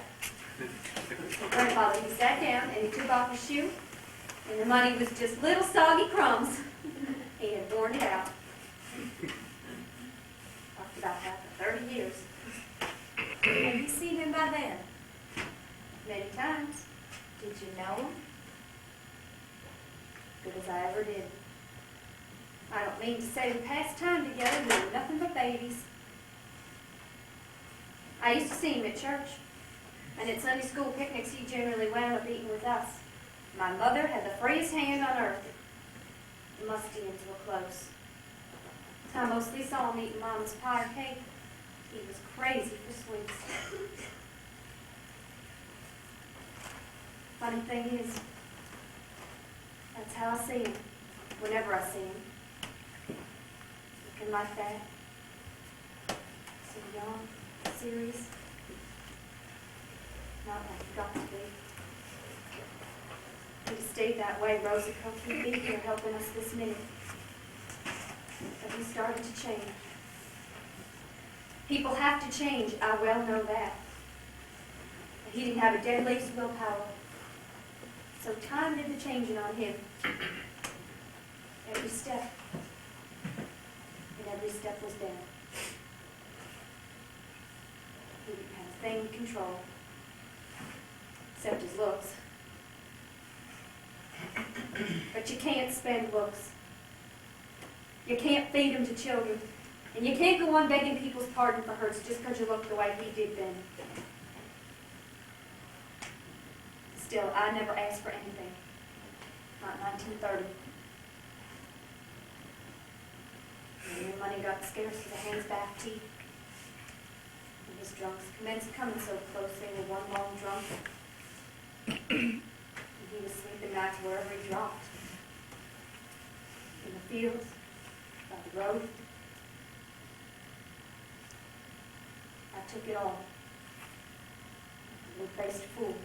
Grandfather, he sat down and he took off his shoe, and the money was just little soggy crumbs. He had worn it out. Talked about that for 30 years. Have you seen him by then? Many times. Did you know him? Good as I ever did. I don't mean to say we passed time together, we were nothing but babies. I used to see him at church, and at Sunday school picnics he generally wound up eating with us. My mother had the freest hand on earth. The Mustians were close. I mostly saw him eating Mama's pie or cake. He was crazy for sweets. Funny thing is, That's how I see him, whenever I see him. Looking like that. So young, serious. Not like he got to be. If he'd stayed that way, Rosa Cook, he'd be here helping us this minute. But he started to change. People have to change, I well know that. But he didn't have a dead leaf's willpower. So time did the changing on him. Every step. And every step was down. He didn't have a thing to control. Except his looks. But you can't spend looks. You can't feed them to children. And you can't go on begging people's pardon for hurts just because you look the way he did then. Still, I never asked for anything. Not in 1930. And when money got scarce as a hand's back teeth, and his drunks commenced coming so close they were one long drunk. And he was sleeping nights wherever he dropped. In the fields, by the road. I took it all. A little-faced fool.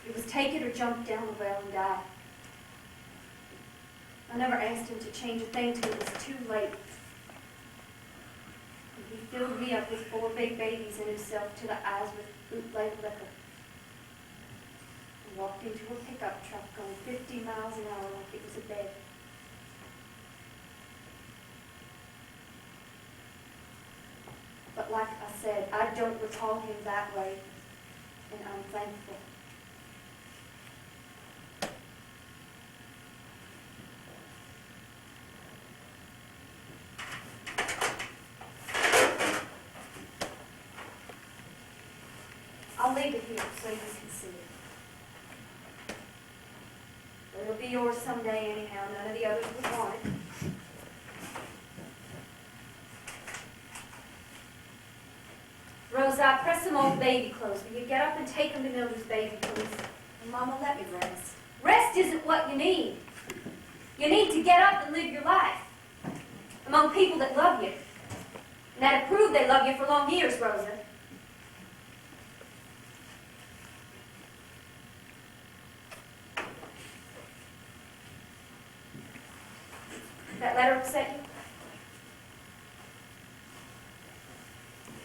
It was take it or jump down the well and die. I never asked him to change a thing till it was too late. And he filled me up with 4 big babies and himself to the eyes with bootleg liquor. And walked into a pickup truck going 50 miles an hour like it was a bed. But like I said, I don't recall him that way, and I'm thankful. I'll leave it here so you can see it. It'll be yours someday anyhow. None of the others would want it. Rosa, press some old baby clothes. Will you get up and take them to Mildred's baby, please? And Mama, let me rest. Rest isn't what you need. You need to get up and live your life among people that love you. And that have proved they love you for long years, Rosa. That letter upset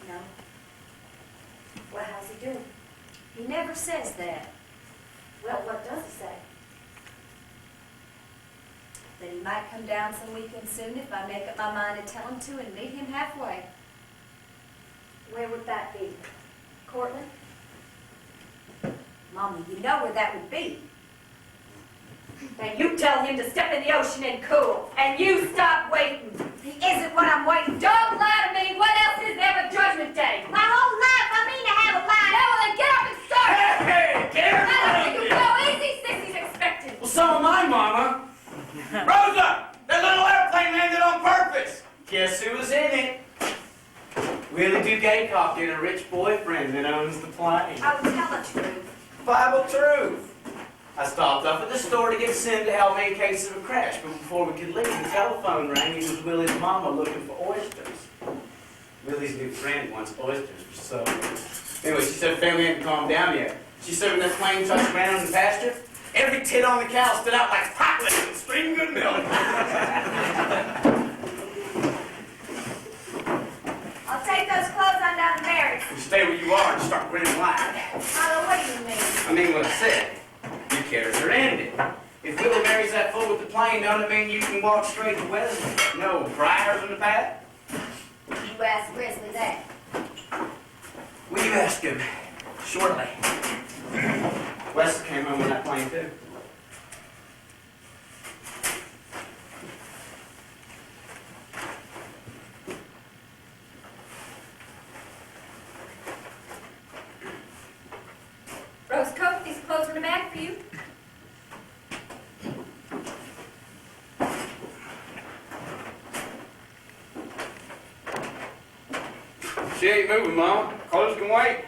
you? No. Well, how's he doing? He never says that. Well, what does he say? That he might come down some weekend soon if I make up my mind to tell him to and meet him halfway. Where would that be? Cortland? Mama, you know where that would be. And you tell him to step in the ocean and cool. And you stop waiting. He isn't what I'm waiting. Don't lie to me. What else is there but Judgment Day? My whole life I mean to have a life. Now, well, then get up and start. Hey, get Now, you her! go easy, Sissy's expected. Well, so am I, Mama. Rosa, that little airplane landed on purpose. Guess who was in it? Willie Dugaycock and a rich boyfriend that owns the plane. I will tell the truth. Bible truth. I stopped off at the store to get Sim to help me in case of a crash, but before we could leave, the telephone rang. It was Willie's mama looking for oysters. Willie's new friend wants oysters for supper. Anyway, she said the family hadn't calmed down yet. She said when that plane touched ground in the pasture, every tit on the cow stood out like hot liquor and streamed good milk. I'll take those clothes on down to Mary's. You stay where you are and start grinning wide. Mama, what do you mean? I mean what I said. Your cares are ended. If Willie marries that fool with the plane, don't it mean you can walk straight to Wesley? No briars in the path? You ask Wesley that. Will you ask him? Shortly. Wesley came home on that plane too. Rose Coke, these clothes are in a bag for you. She ain't moving, Mama. Clothes can wait.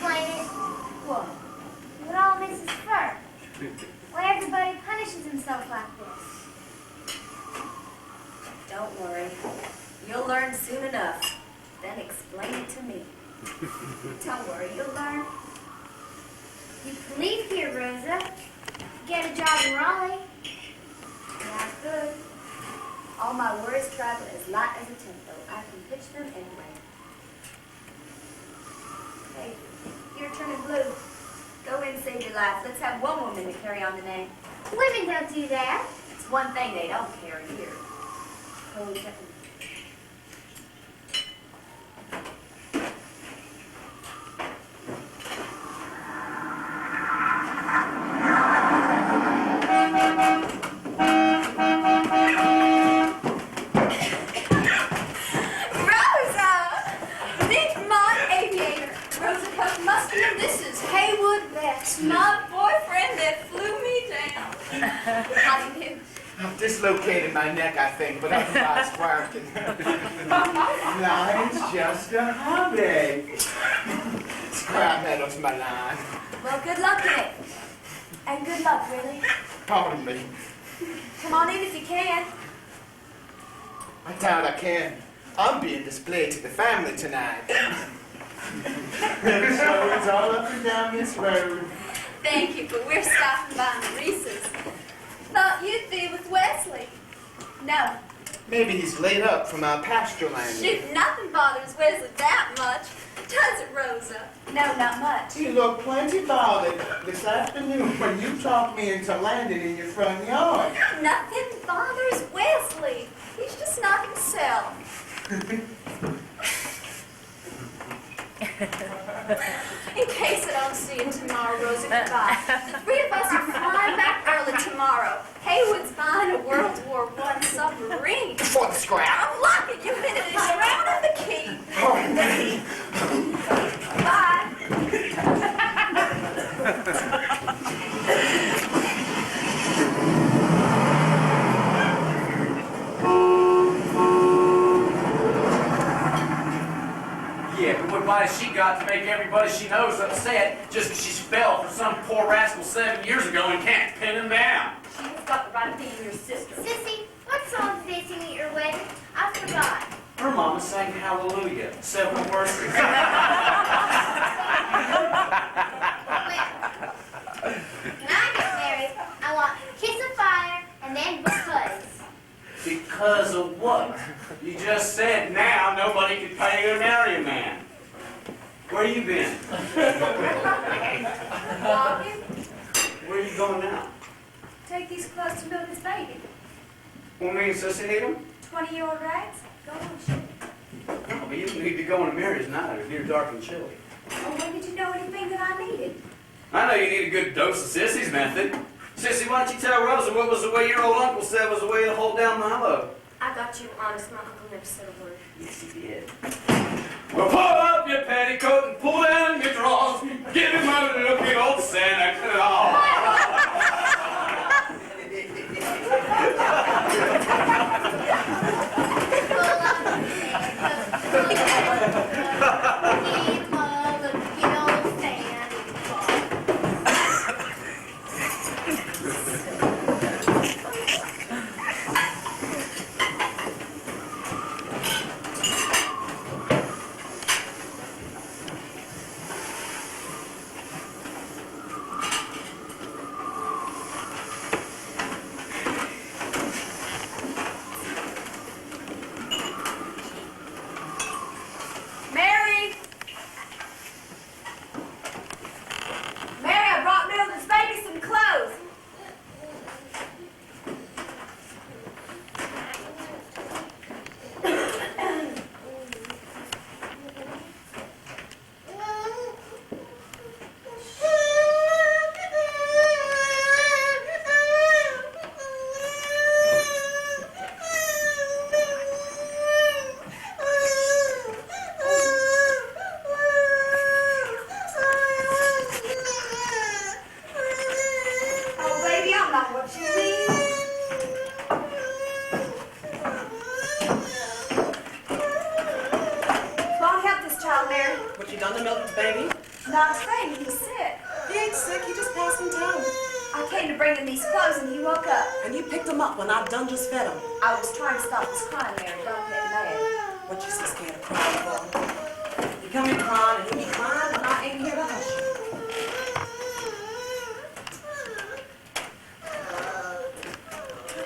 explain it. What? What all this is for. Why everybody punishes himself like this. Don't worry. You'll learn soon enough. Then explain it to me. Don't worry, you'll learn. You can leave here, Rosa. Get a job in Raleigh. Not good. All my worries travel as light as a tempo. I can pitch them anyway. Hey, you're turning blue. Go in and save your life. Let's have one woman to carry on the name. Women don't do that. It's one thing they don't carry here. Holy heaven. My boyfriend that flew me down. How do you do? I've dislocated my neck, I think, but otherwise working. Line's just a hobby. Scrap metal's my line. Well, good luck in it. And good luck, really. Pardon me. Come on in if you can. I doubt I can. I'm being displayed to the family tonight. So it's all up and down this road. Thank you, but we're stopping by Maurice's. Thought you'd be with Wesley. No. Maybe he's laid up from our pasture land. Shoot, nothing bothers Wesley that much. Does it, Rosa? No, not much. You look plenty bothered this afternoon when you talked me into landing in your front yard. Nothing bothers Wesley. He's just not himself. In case I don't see you tomorrow, Rosa, goodbye. The three of us are flying back early tomorrow. Haywood's buying a World War I submarine. For the scrap. I'm locking you into the shroud of the key. Pardon me. Bye. Yeah, but what right has she got to make everybody she knows upset just because she fell for some poor rascal 7 years ago and can't pin him down? She's got the right being your sister. Sissy, what song did they sing at your wedding? I forgot. Her mama sang Hallelujah 7 verses. Wait. When I get married, I want Kiss of Fire and then Because. Because of what? You just said now nobody could pay you to marry a man. Where you been? Walking. Where you going now? Take these clothes to milk this baby. Want me and Sissy need them? 20-year-old rags. Go on, shit. No, but you don't need to go to Mary's night. It's near dark and chilly. Well, when did you know anything that I needed? I know you need a good dose of Sissy's method. Sissy, why don't you tell Rosa what was the way your old uncle said was the way to hold down Milo? I got you honest. My uncle never said a word. Yes, he did. Well, pull up your petticoat and pull down your drawers. Give him a little big old Santa Claus. Mary! Mary, I brought Mildred's baby some clothes. Oh, baby, I'm not what you need. Come on, help this child, Mary. What you done to Mildred's baby? Not afraid, he's sick. He ain't sick, he just passed in town. I came to bring him these clothes and he woke up. And you picked him up when I done just fed him. I was trying to stop his crying, Mary. Don't get mad. What you so scared of crying for? You come in crying and you be crying when I ain't here to hush you.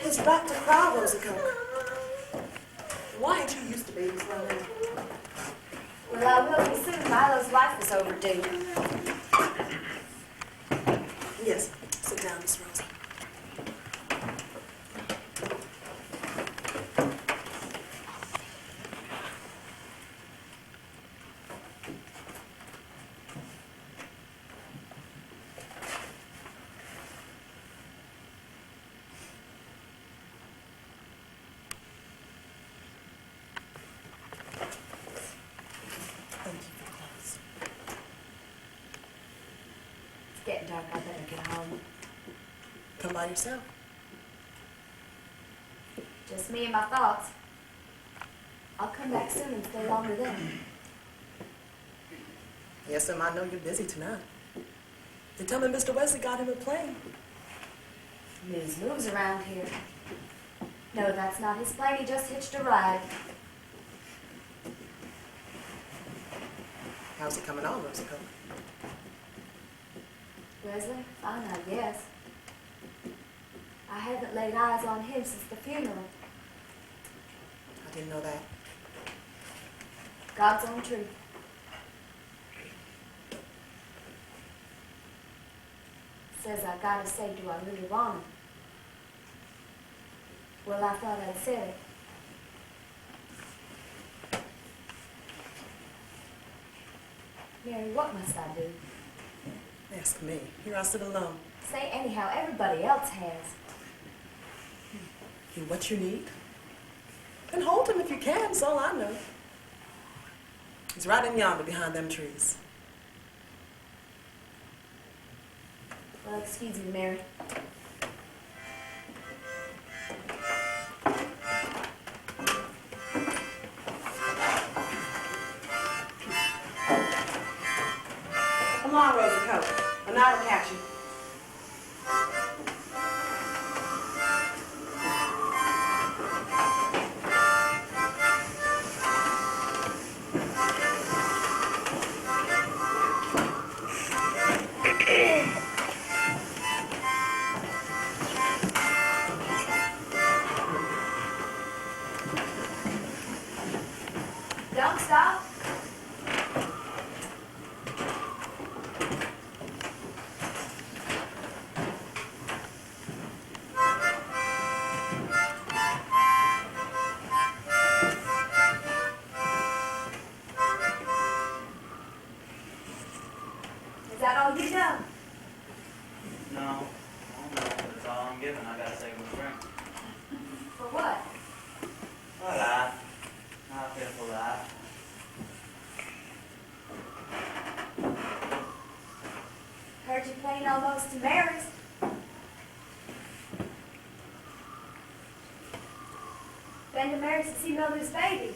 It's back to cry, Rosa Coke. Why ain't you used to babies like that? Well, I will be soon. Milo's life is overdue. Yes, sit down, Miss Rosa. It's getting dark. I better get home. Come by yourself. Just me and my thoughts. I'll come back soon and stay longer then. Yes, I know you're busy tonight. They tell me Mr. Wesley got him a plane. News moves around here. No, that's not his plane. He just hitched a ride. How's it coming on, Rosa Coke? Wesley? Fine, I guess. I haven't laid eyes on him since the funeral. I didn't know that. God's own truth. Says I gotta say, do I really want him? Well, I thought I'd said it. Mary, what must I do? Ask me. Here I sit alone. Say anyhow, everybody else has. You what you need? And hold him if you can, that's all I know. He's right in yonder behind them trees. Well, excuse me, Mary. Come on, Rosa Coke. And I will catch you. Don't stop. Is that all you know? No, that's all I'm giving. I gotta say with a drink. For what? A life. Not a pitiful life. Heard you playing almost to Mary's. Been to Mary's to see Mildred's baby.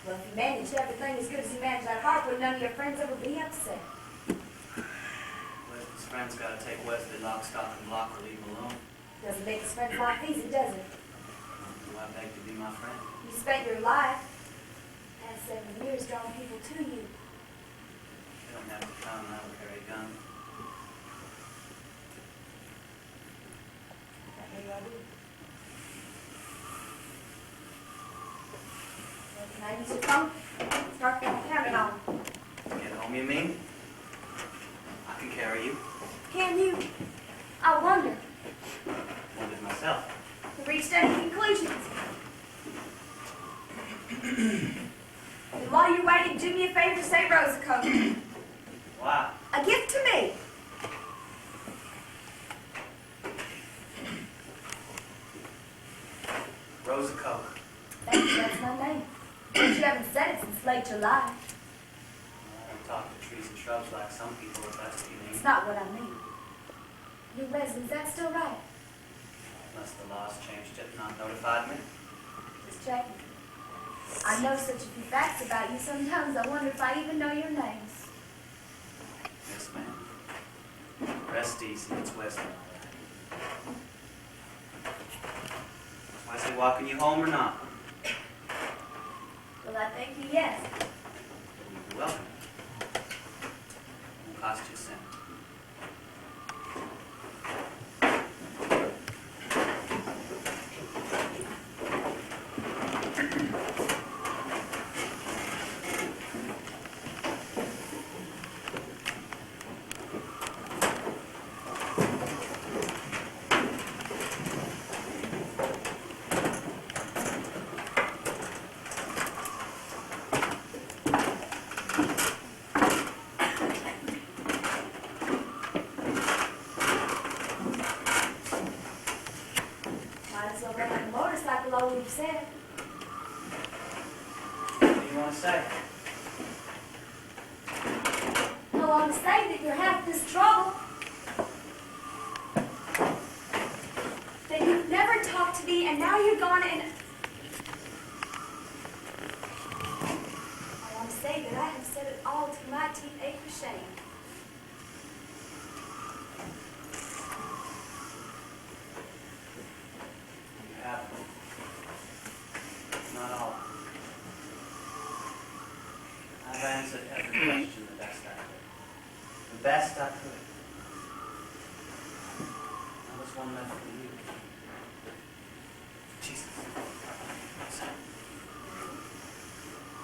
Well, if you managed everything as good as you managed at Hartwood, none of your friends ever be upset. Well, his friends gotta take Wesley lock, stock, and block or leave him alone. Doesn't make his friends life easy, does it? Do I beg to be my friend? You spent your life, past 7 years, drawing people to you. They don't have to come, and I don't carry a gun. That maybe I do. Well, can I use your phone? Start counting on. Get home, you mean? I can carry you. Can you? I wonder. Wondered myself. You reached any conclusions? And while you're waiting, do me a favor, say Rosa Coke. Why? A gift to me. Rosa Coke. Thank you, that's my name. But you haven't said it since late July. I don't talk to trees and shrubs like some people, if that's what you mean. It's not what I mean. New residence, that's still right. Unless the law's changed it, not notified me. Jackie, I know such a few facts about you, sometimes I wonder if I even know your names. Yes, ma'am. Rest easy, it's Wesley. Wesley walking you home or not? Well, I thank you, yes. You're welcome. Won't cost you a cent. Might as well run on the motorcycle, all we've said. What do you want to say? I want to say that you're half this trouble. That you've never talked to me, and now you're gone, and I want to say that I have said it all till my teeth ache for shame. You have. Not all. I've answered every question the best I could. The best I could. There was one left for you. Jesus.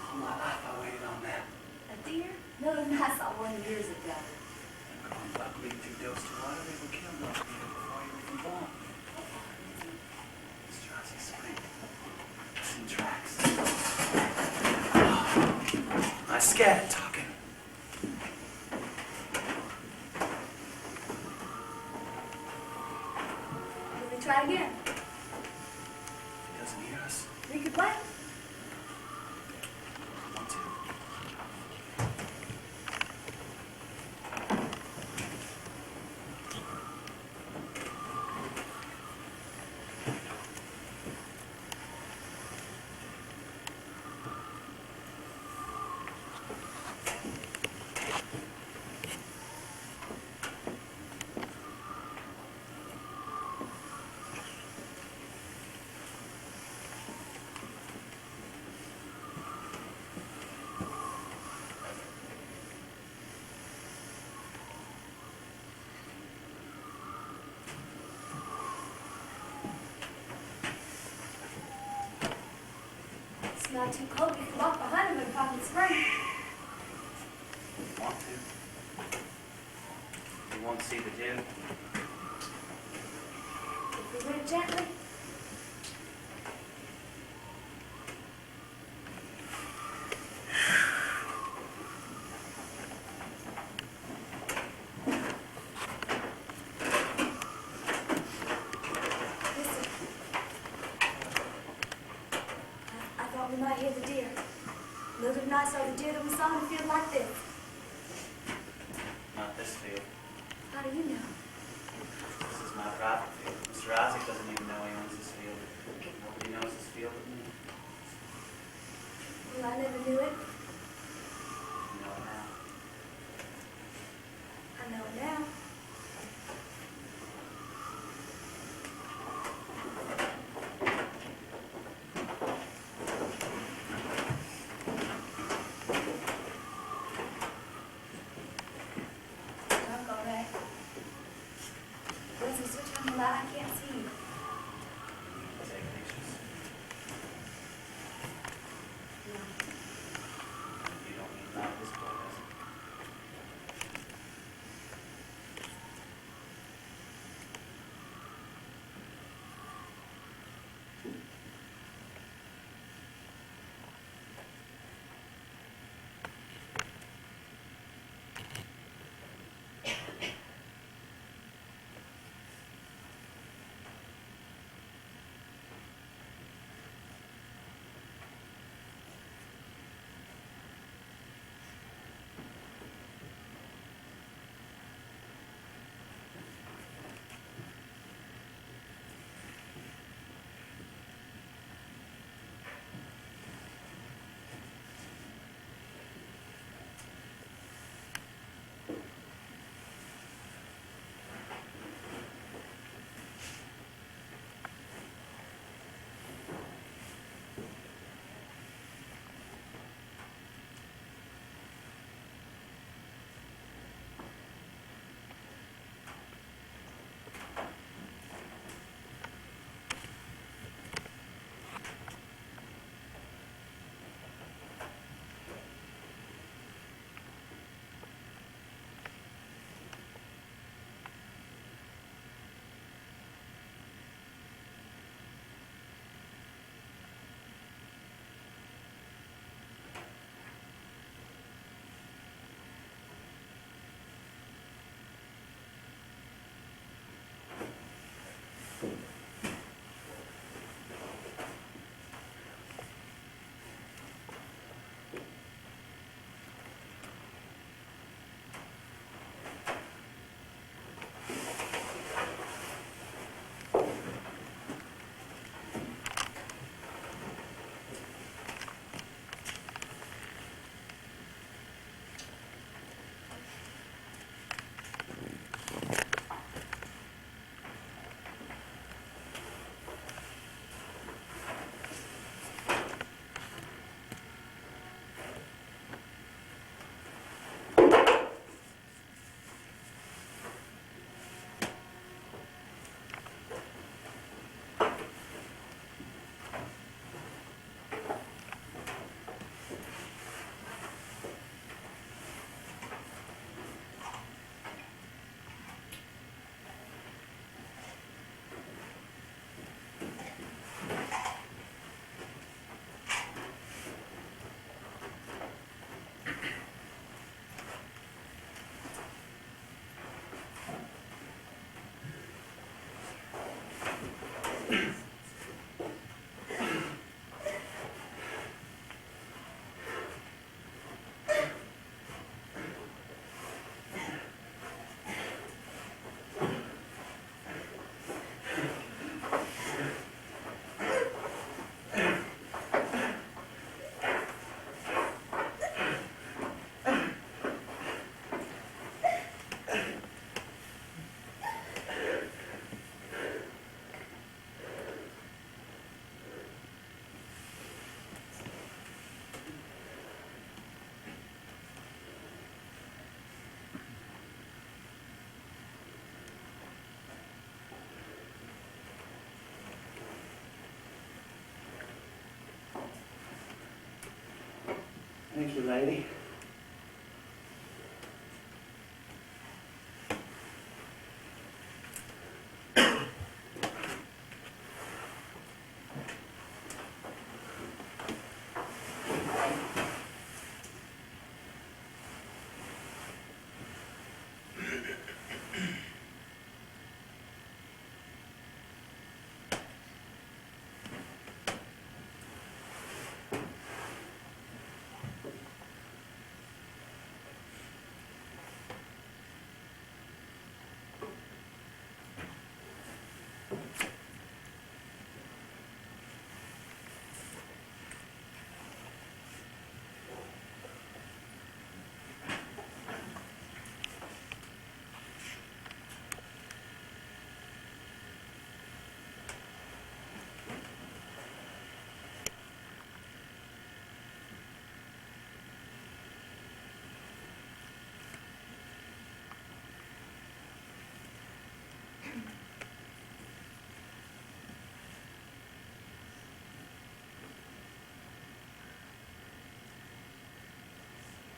All my life I waited on that. A deer? No, I saw one years ago. Growing buckwheat through dose to water, they were killing those people before you were even born. Mr. Ozzy Spring. Some tracks. Oh, I scared of talking. Will we try again? If he doesn't hear us, We could play. I want to. It's not too cold. We can walk behind him and find the spring. Want to. You won't see the dew. If we went gently. Listen. I thought we might hear the deer. Mildred and I saw the deer that we saw in a field like this. Not this field. How do you know? This is my private field. Mr. Isaac doesn't even know he owns this field. Nobody knows this field but me. Well, I never knew it. You know it now. I know it now. Don't go back. Leslie, switch on the light. I can't see you. Thank you, lady.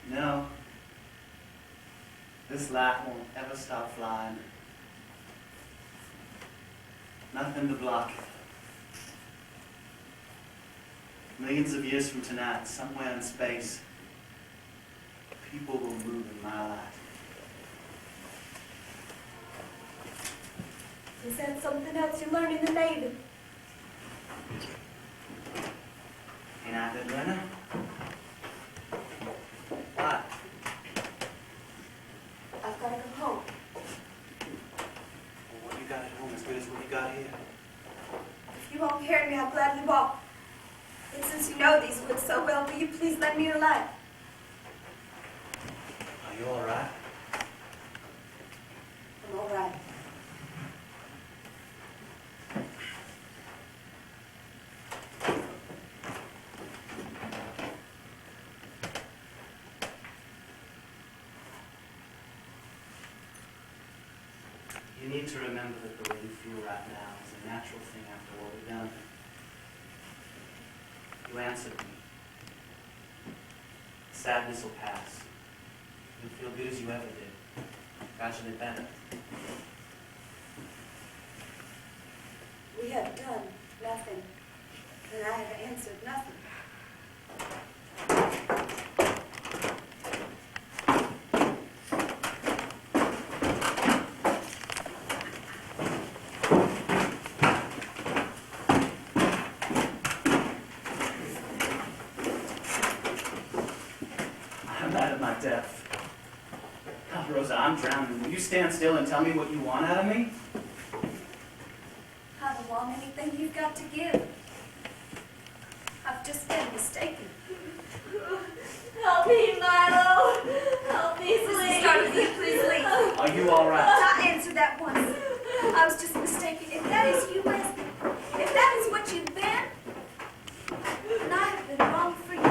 No, this light won't ever stop flying. Nothing to block it. Millions of years from tonight, somewhere in space, people will move in my light. Is that something else you learned in the Navy? Ain't I a good learner? What? I've got to go home. Well, what you got at home is good as what you got here. If you won't carry me, I'll gladly walk. And since you know these woods so well, will you please lend me your light? Are you all right? I'm all right. You need to remember that the way you feel right now is a natural thing after what we've done. You answered me. Sadness will pass. You'll feel good as you ever did. Gradually better. We have done nothing, and I have answered nothing. I'm out of my depth. Oh, Rosa, I'm drowning. Will you stand still and tell me what you want out of me? I don't want anything you've got to give. I've just been mistaken. Help me, Milo. Help me, please. Started you, please leave. Are you all right? I answered that once. I was just mistaken. If that is you, Wesley, if that is what you've been, then I have been wrong for you.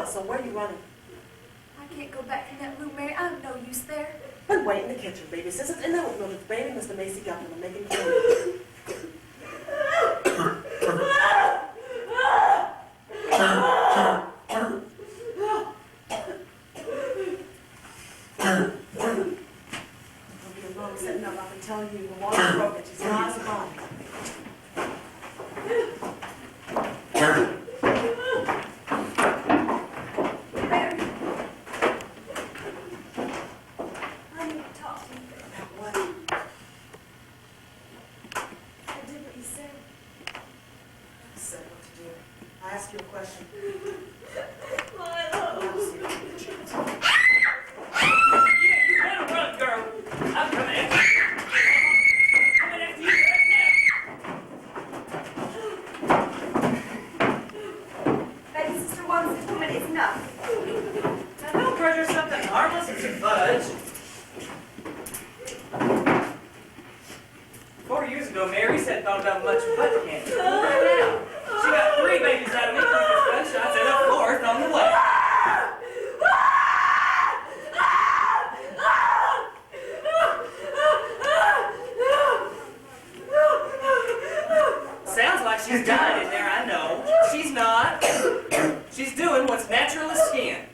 So where are you running? I can't go back in that room, Mary. I'm no use there. Then wait in the kitchen, baby. Sister's in there with Mildred's baby. Mr. Macy got them to make it clean. Don't be alone sitting up. I can tell you the water's broken. She's not as gone. Fudge. 4 years ago, Mary said thought about much butt candy. Look at her now. She got 3 babies out of me, 3 gunshots, and a 4th on the way. Sounds like she's dying in there, I know. She's not. She's doing what's natural as skin.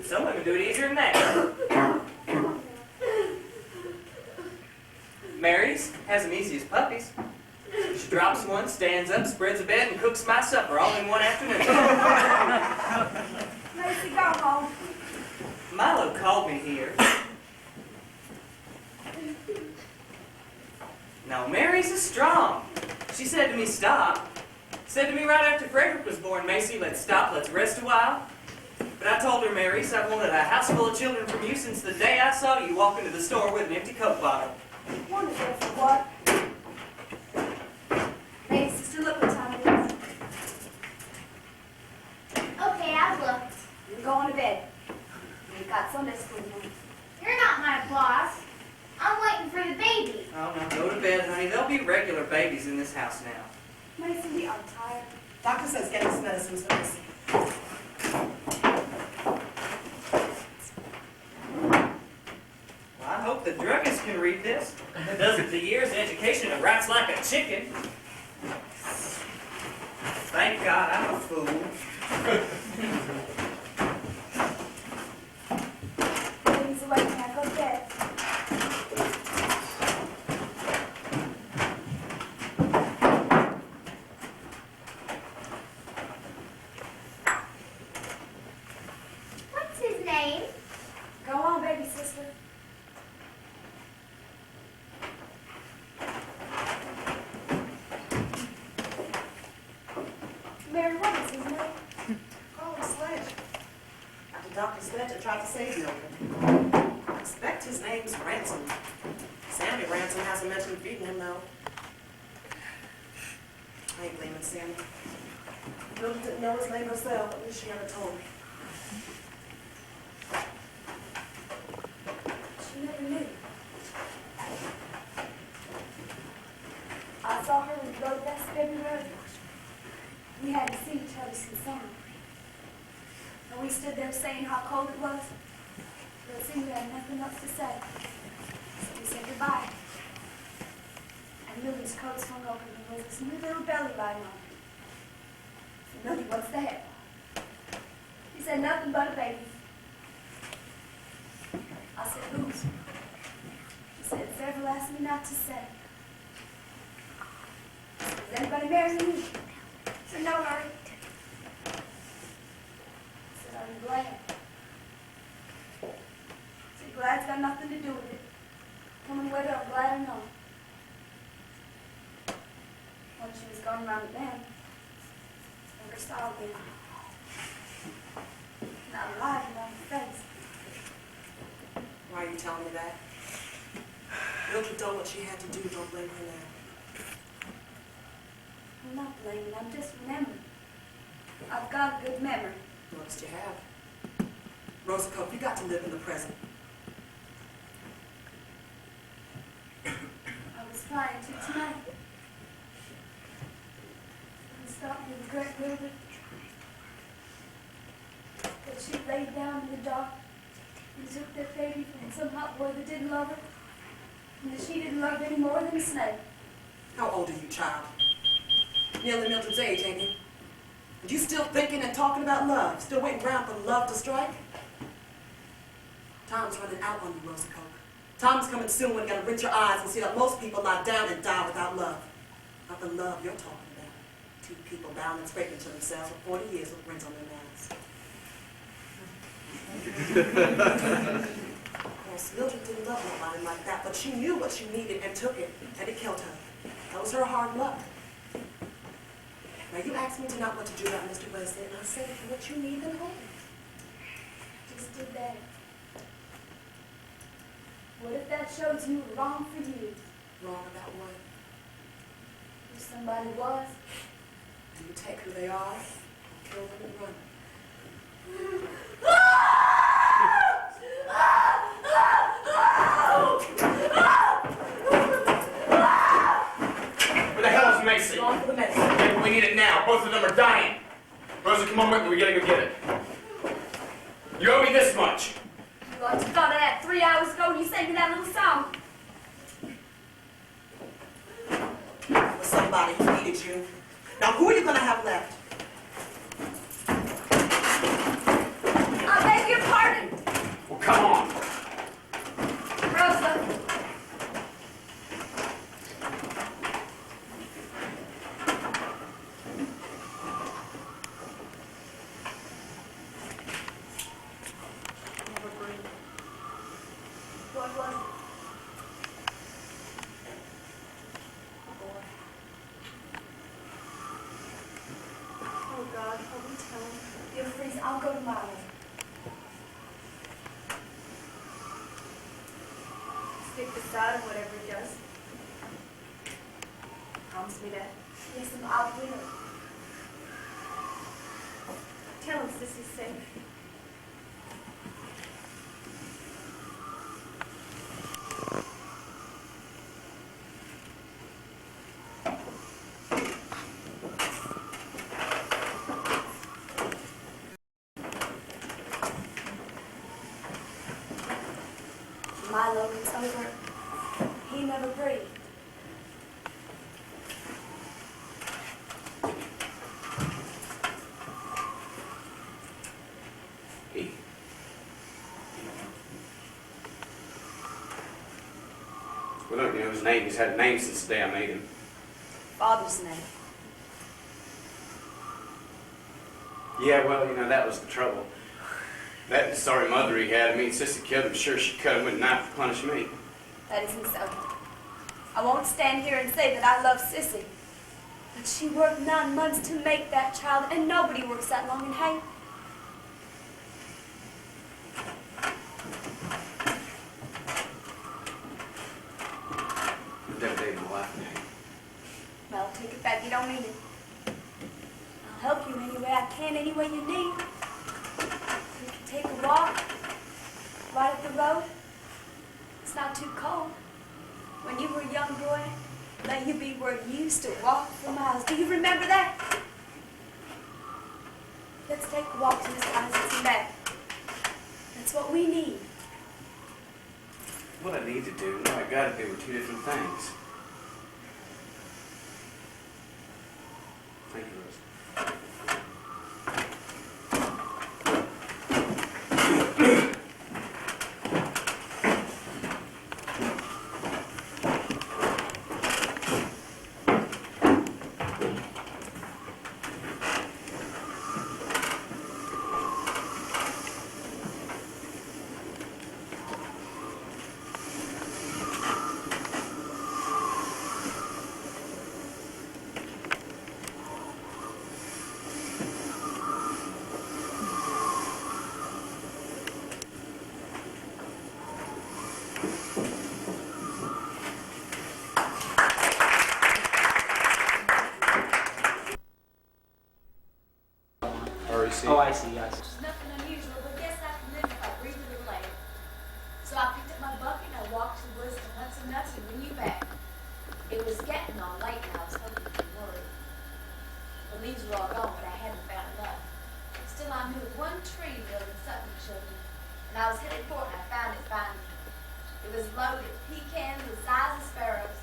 Some women do it easier than that. Mary's has them easy as puppies. She drops one, stands up, spreads a bed, and cooks my supper all in one afternoon. Macy, go home. Milo called me here. No, Mary's is strong. She said to me, stop. Said to me right after Frederick was born, Macy, let's stop, let's rest a while. But I told her, Mary, I've wanted a house full of children from you since the day I saw you walk into the store with an empty Coke bottle. Wonderful for what? Hey, sister, look what time it is. Okay, I've looked. You're going to bed. You've got Sunday school tonight. You're not my boss. I'm waiting for the baby. Oh, no, go to bed, honey. There'll be regular babies in this house now. Macy, we are tired. Doctor says get his medicines for Macy. Well, I hope the druggist can read this. Doesn't the year's education and writes like a chicken. Thank God I'm a fool. Baby's awake now. Go to bed. What's his name? Go on, baby sister. Mary, what is his name? Call him Sledge. After Dr. Sledge tried to save Milton. I expect his name's Ransom. Sammy Ransom hasn't mentioned feeding him, though. I ain't blaming Sammy. Milton didn't know his name herself, at least she never told me. She never knew. I saw her when we rode that February. We hadn't seen each other since summer. And we stood there saying how cold it was. But it seemed we had nothing else to say. So we said goodbye. And Millie's coat swung open and there was this new little belly lying on it. I said, Millie, what's that? He said, nothing but a baby. I said, whose? He said, it's everlasting not to say. Is anybody marrying you? I said, no, hurry. I said, are you glad? I said, glad's got nothing to do with it. Coming whether I'm glad or not. When she was going around the bend, never saw again. Not alive and on her face. Why are you telling me that? Mildred done what she had to do. Don't blame her now. I'm not blaming, I'm just remembering. I've got a good memory. Noticed you have. Rosa Cope, you got to live in the present. I was trying to tonight. I stopped with Greg Wilbur. But she laid down in the dark and took that baby from some hot boy that didn't love her. And that she didn't love any more than a snake. How old are you, child? Nearly Mildred's age, ain't you? And you still thinking and talking about love? Still waiting around for love to strike? Time's running out on you, Rosa Coke. Time's coming soon when you gotta rinse your eyes and see that most people lie down and die without love. Not the love you're talking about. 2 people bound and scraping to themselves for 40 years with rings on their mouths. Of course, Mildred didn't love nobody like that, but she knew what she needed and took it, and it killed her. That was her hard luck. Now, you asked me tonight what to do about Mr. Wesley, and I said, what you need, then hold it. Just did that. What if that shows you were wrong for you? Wrong about what? If somebody was, And you take who they are, and kill them and run. dying. Rosa, come on with me. We gotta go get it. You owe me this much. You ought to have thought of that 3 hours ago when you sang me that little song. Was somebody who needed you. Now, who are you going to have left? I beg your pardon, Well, come on. Rosa. Never breathe. What was it? Boy. Oh God, help me tell him. Dear freeze, I'll go tomorrow. Stick beside him, whatever he does. Promise me that. Yes, and I will. Tell him Sissy's safe. My Logan's over. He never breathed. He. We don't know his name. He's had a name since the day I made him. Father's name. Yeah, well, you know, that was the trouble. That and the sorry mother he had. I mean, Sissy killed him. Sure, she cut him with a knife to punish me. That isn't so. I won't stand here and say that I love Sissy. But she worked 9 months to make that child, and nobody works that long in hate. I've never dated my wife in hate. Well, take it back. You don't mean it. I'll help you any way I can, any way you need. You can take a walk right up the road. It's not too cold. When you were a young boy, let you be where you used to walk for miles. Do you remember that? Let's take a walk to Miss Isaac's and back. That's what we need. What I need to do and what I gotta do are two different things. Thank you, Rose. Oh, I see, I see. It's nothing unusual, but yes, I can live if I breathe a little air. So I picked up my bucket and I walked to the woods to hunt some nuts and bring you back. It was getting on late and I was hoping you'd be worried. The leaves were all gone, but I hadn't found enough. Still, I knew of one tree building something to show me, and I was headed for it and I found it finally. It was loaded with pecans the size of sparrows,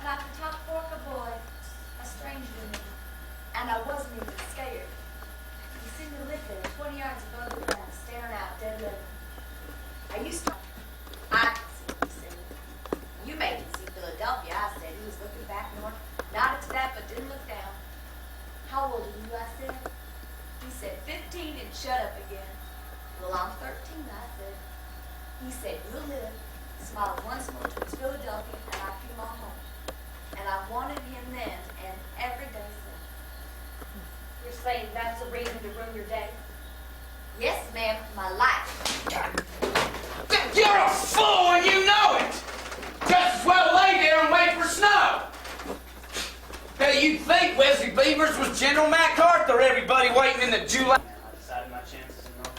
and I could talk fork a boy, a stranger to me, and I wasn't even scared. He seemed to live there, 20 yards above the ground, staring out, dead level. I used to... I could see what he said. You made him see Philadelphia, I said. He was looking back north, nodded to that, but didn't look down. How old are you, I said. He said, 15 and shut up again. Well, I'm 13, I said. He said, you'll live. Smiled once more towards Philadelphia, and I came on home. And I wanted him then, and every day since. You're saying that's the reason to ruin your day? Yes, ma'am, my life. You're a fool and you know it! Just as well lay there and wait for snow. Hey, you'd think Wesley Beavers was General MacArthur, everybody waiting in the July. I decided my chances are no.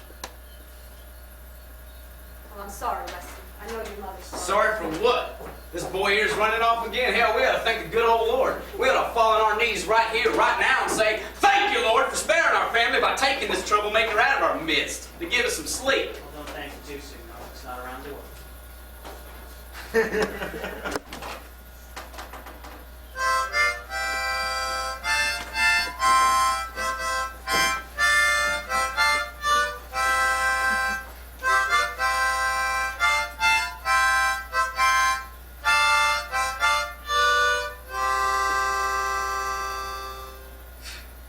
Well, I'm sorry, Wesley. I know your mother's Sorry for what? This boy here's running off again. Hell, we ought to thank the good old Lord. We ought to fall on our knees right here, right now and say, thank Thank you, Lord, for sparing our family by taking this troublemaker out of our midst to give us some sleep. Well, don't thank you too soon. No, it's not around to work.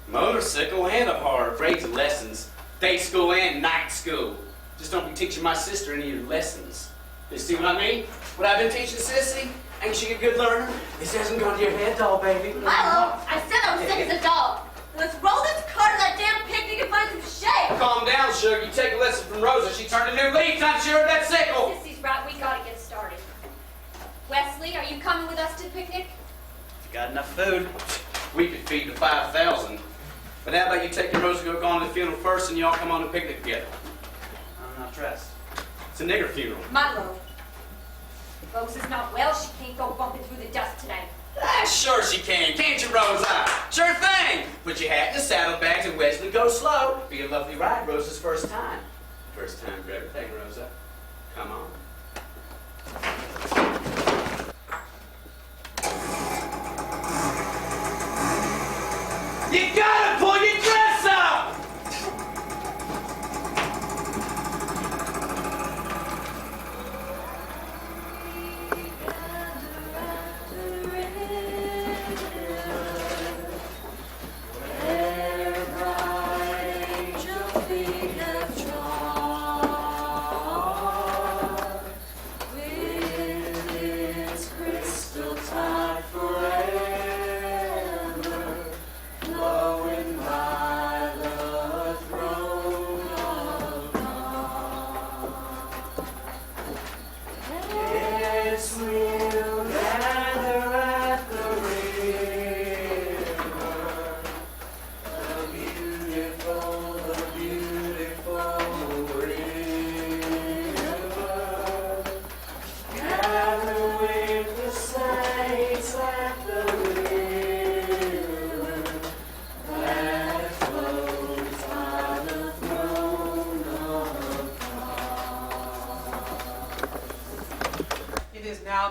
Motorcycle and a hard, afraid of lessons. Day school and night school. Just don't be teaching my sister any of your lessons. You see what I mean? What I've been teaching Sissy? Ain't she a good learner? This hasn't gone to your head, doll baby. Milo, I said I was sick as a dog. Let's roll this car to that damn picnic and find some shade. Calm down, sugar. You take a lesson from Rosa. She turned a new leaf. Time to that sickle. Sissy's right. We gotta get started. Wesley, are you coming with us to the picnic? You got enough food? We could feed the 5,000. But how about you take your Rosa go on to the funeral first and y'all come on the picnic together? I'm not dressed. It's a nigger funeral. Milo, Rose is not well. She can't go bumping through the dust tonight. Ah, sure she can. Can't you, Rosa? Sure thing. Put your hat in the saddlebags and Wesley go slow. Be a lovely ride, Rosa's first time. First time for everything, Rosa. Come on. You gotta pull your dress up!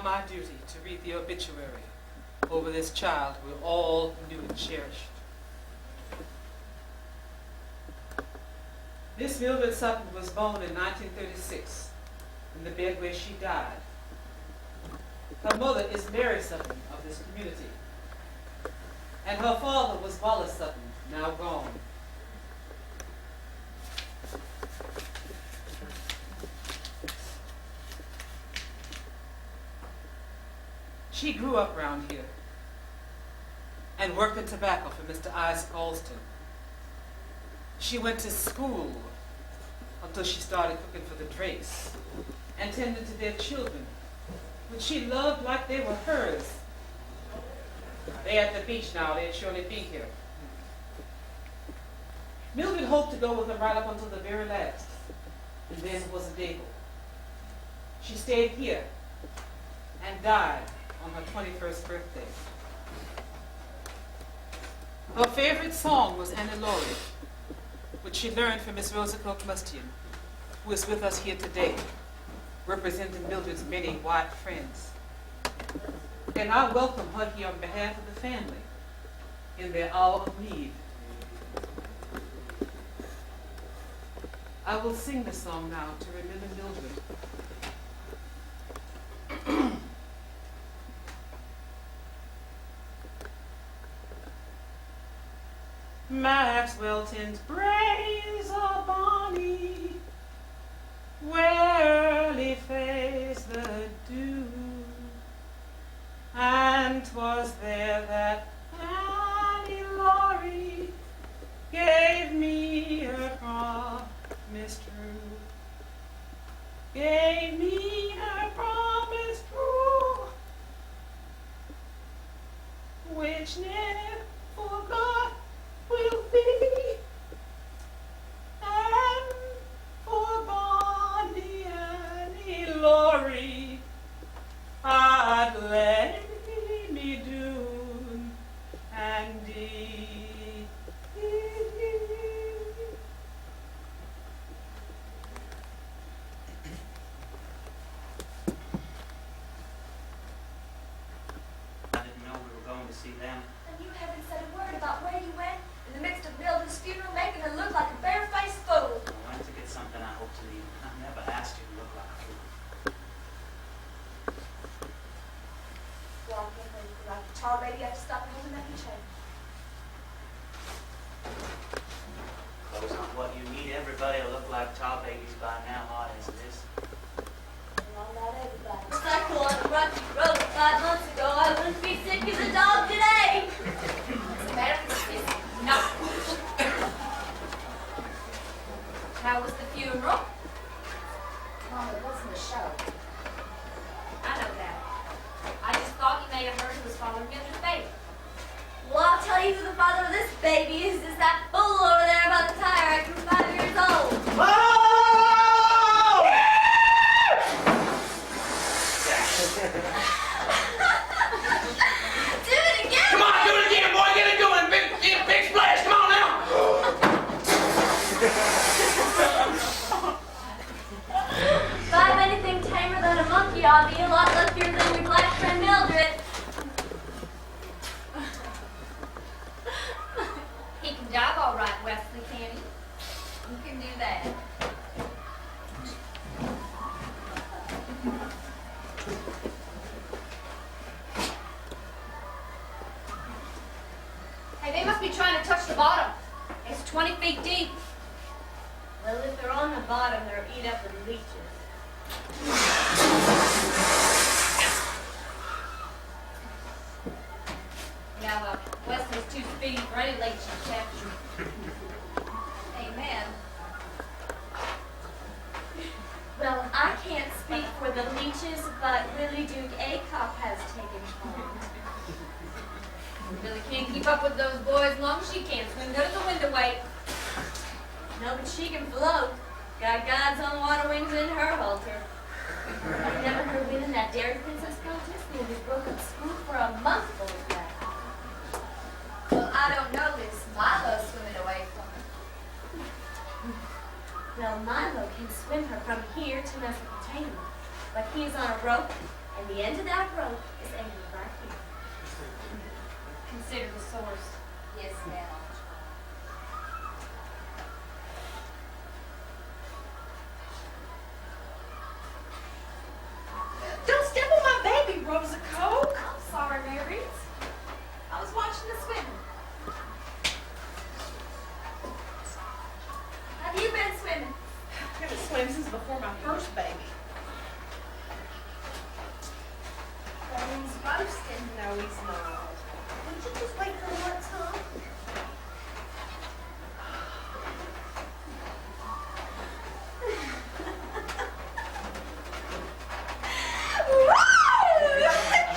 My duty to read the obituary over this child we all knew and cherished. Miss Mildred Sutton was born in 1936 in the bed where she died. Her mother is Mary Sutton of this community, and her father was Wallace Sutton, now gone. She grew up around here and worked in tobacco for Mr. Isaac Alston. She went to school until she started cooking for the Drakes and tended to their children, which she loved like they were hers. They're at the beach now. They'd surely be here. Mildred hoped to go with them right up until the very last, and then wasn't able. She stayed here and died on her 21st birthday. Her favorite song was Annie Laurie, which she learned from Miss Rosa Cook-Mustian, who is with us here today, representing Mildred's many white friends. And I welcome her here on behalf of the family in their hour of need. I will sing this song now to remember Mildred. Maxwellton's braes are bonny, where early fades the dew, and 'twas there that Annie Laurie gave me her promise true, gave me her promise true, which never forgot will be, and for bonny Annie Laurie I'd lay me doon and die. everybody will look like tall babies by now, hot as it is. Well, not everybody. If I caught a rocky road 5 months ago, I wouldn't be sick as a dog today. What's the matter with this? No. How was the funeral? Mom, it wasn't a show. I know that. I just thought you may have heard who was Father Mildred's baby. Well, I'll tell you who the father of this baby is. Is that fool over there by the tire rack who's 5 years old. Oh! Do it again! Come on, do it again, boy. Get it going. Big splash. Come on now. 'If I'm anything tamer than a monkey, I'll be a lot luckier than your black friend Mildred. He can jive all right, Wesley, can he? You can do that. Hey, they must be trying to touch the bottom. It's 20 feet deep. Well, if they're on the bottom, they're eat up with leeches. Yeah, well, Wesley's too speedy for any late capture. Amen. Well, I can't speak for the leeches, but Willie Duke Acock has taken home. Billy can't keep up with those boys as long as she can. Swim, go to the window, wait. No, but she can float. Got God's own water wings in her halter. I've never heard winning that Dairy Princess contest. Nearly broke up school for a month over that. Well, I don't know this. Milo's swimming away from her. Well, Milo can swim her from here to Mesopotamia, but he is on a rope, and the end of that rope is anchored right here. Consider the source. Yes, ma'am. Don't step on my baby, Rosa Coke. I'm sorry, Mary. I was watching the swimming. Have you been swimming? I haven't swam since before my first baby. But he's roasting. No, he's not. Would you just wait for what, Tom?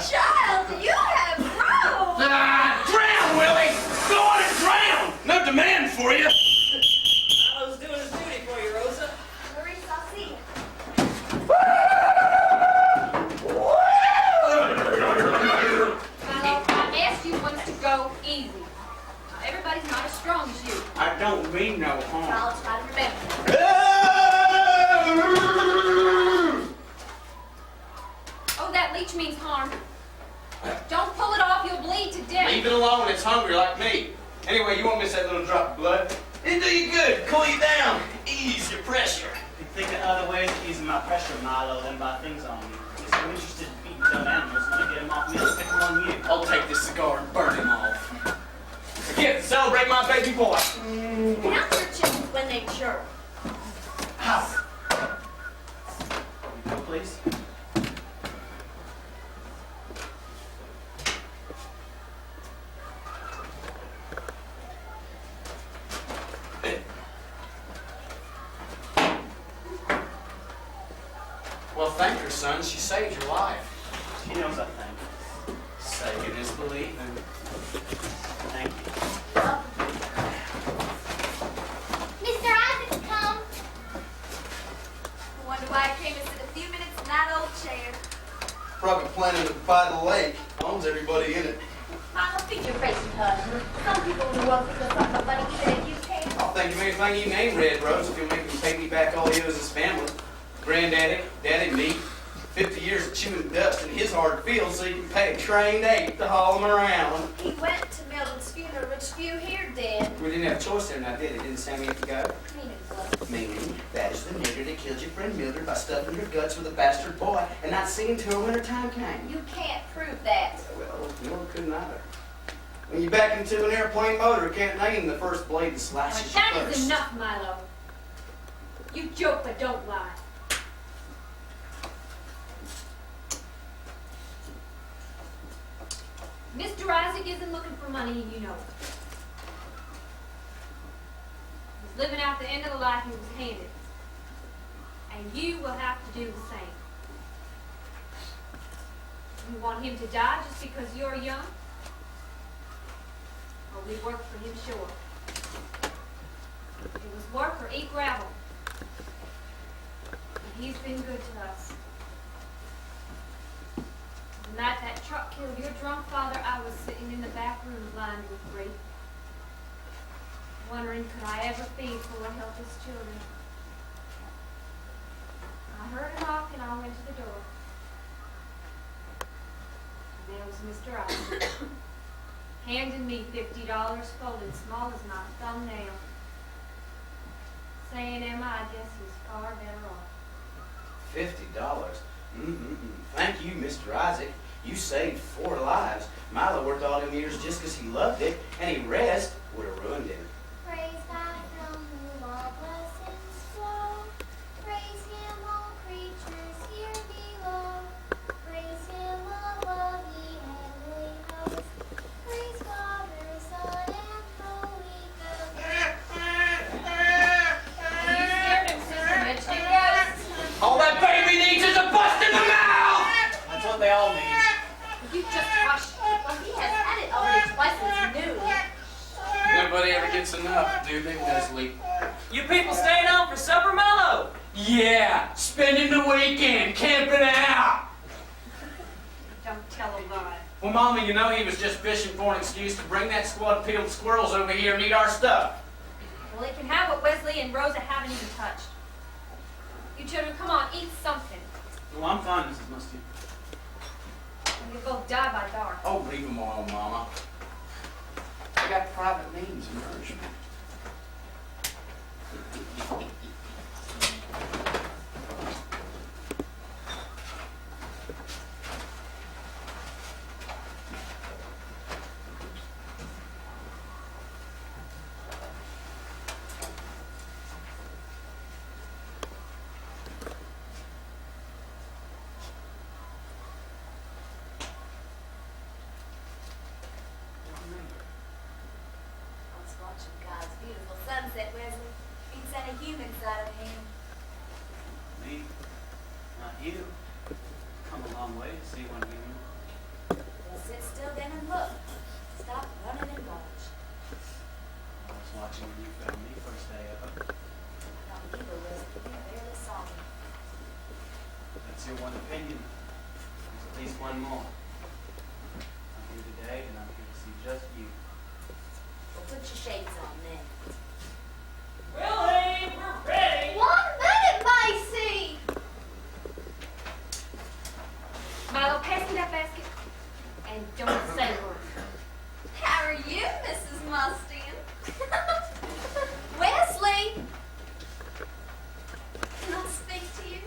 Child, you have grown. Drown, Willie. Go on and drown. No demand for you. Milo's doing his duty for you, Rosa. Maurice, I'll see you. Milo, I asked you once to go easy. Everybody's not as strong as you. I don't mean no harm. I'll try to remember. Oh, that leech means harm. Don't pull it off, you'll bleed to death. Leave it alone, it's hungry like me. Anyway, you won't miss that little drop of blood. It'll do you good, cool you down, ease your pressure. You think of other ways of easing my pressure, Milo, than by things on you. You're so interested in beating dumb animals, want to get them off me, I'll stick them on you. I'll take this cigar and burn him off. Forget to celebrate my baby boy. Count your chickens when they chirp. Ow. You go, please. Well, thank her, son. She saved your life. She knows I think. Second is believing. Thank you. Mr. Isaac's come. I wonder why I came and sit a few minutes in that old chair. Probably planning to buy the lake. Owns everybody in it. Mama, feed your racing husband. Some people in the world think they're something funny even if you can. I'll thank you anything you name, Red Rose, if you'll make me take me back all he owes his family. Granddaddy, Daddy, me, 50 years of chewing dust in his hard field so you can pay a trained ape to haul him around. He went to Mildred's funeral, which few here did. We didn't have a choice there now, did it? Didn't Sammy have to go? Meaning what? Meaning, that is the nigger that killed your friend Mildred by stuffing her guts with a bastard boy and not seeing till winter time came. You can't prove that. Well, no, couldn't either. When you back into an airplane motor, can't name the first blade that Now, slashes you that first. is enough, Milo. You joke but don't lie. Mr. Isaac isn't looking for money, and you know it. He's living out the end of the life he was handed. And you will have to do the same. You want him to die just because you're young? Or we work for him sure. It was work or eat gravel. And he's been good to us. The night that truck killed your drunk father, I was sitting in the back room blind with grief, wondering could I ever feed poor helpless children. I heard a knock and I went to the door. And there was Mr. Isaac, handing me $50 folded small as my thumbnail, saying, Emma, I guess he's far better off. $50? Thank you, Mr. Isaac. You saved 4 lives. Milo worked all them years just because he loved it, and the rest would have ruined him. Praise God from whom all blessings flow. Praise him, all creatures here below. Praise him above, ye heavenly hosts. Praise Father, Son, and Holy Ghost. You scared him, Sister mentioning ghosts? All that baby needs is a bust in the mouth! That's what they all need. You just hush. Well, he has had it already twice and it's new. Nobody ever gets enough, do they, Wesley? You people staying home for supper, Milo? Yeah, spending the weekend, camping out. Don't tell a lie. Well, Mama, you know he was just fishing for an excuse to bring that squad of peeled squirrels over here and eat our stuff. Well, he can have what Wesley and Rosa haven't even touched. You children, come on, eat something. Well, I'm fine, Mrs. Musty. And you'll both die by dark. Oh, leave them all, Mama. I got private needs and nourishment. Sunset, Wesley. Beats any human side of him. Me? Not you. Come a long way to see one human. Well, sit still then and look. Stop running and watch. I was watching when you found me first day up. Not either, Wesley. You barely saw me. That's your one opinion. There's at least one more. I'm here today and I'm here to see just you. Well, put your shades on then. Willie, we're ready. 1 minute, Macy! Milo, pass me that basket. And don't say a word. How are you, Mrs. Mustang? Wesley! Can I speak to you?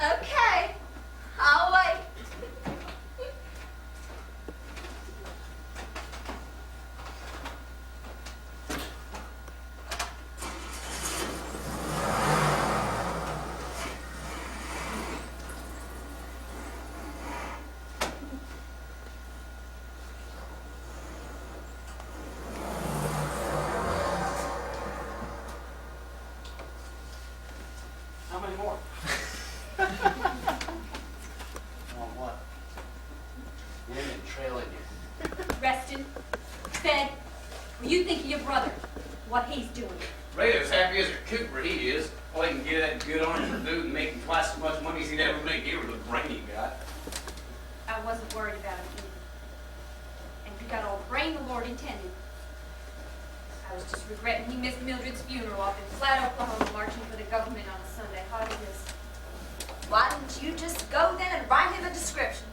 Okay, I'll wait. How many more? Want what? Women trailing you. Rested, fed. Well, you think of your brother, what he's doing. Ray as happy as a Cooper he is. All he can get that good orange for food and make him twice as much money as he'd ever make here with the brain he got. I wasn't worried about him either. And he got all the brain the Lord intended. I was just regretting he missed Mildred's funeral up in Flat, Oklahoma, marching for the government on a Sunday hot as this. Why didn't you just go then and write him a description?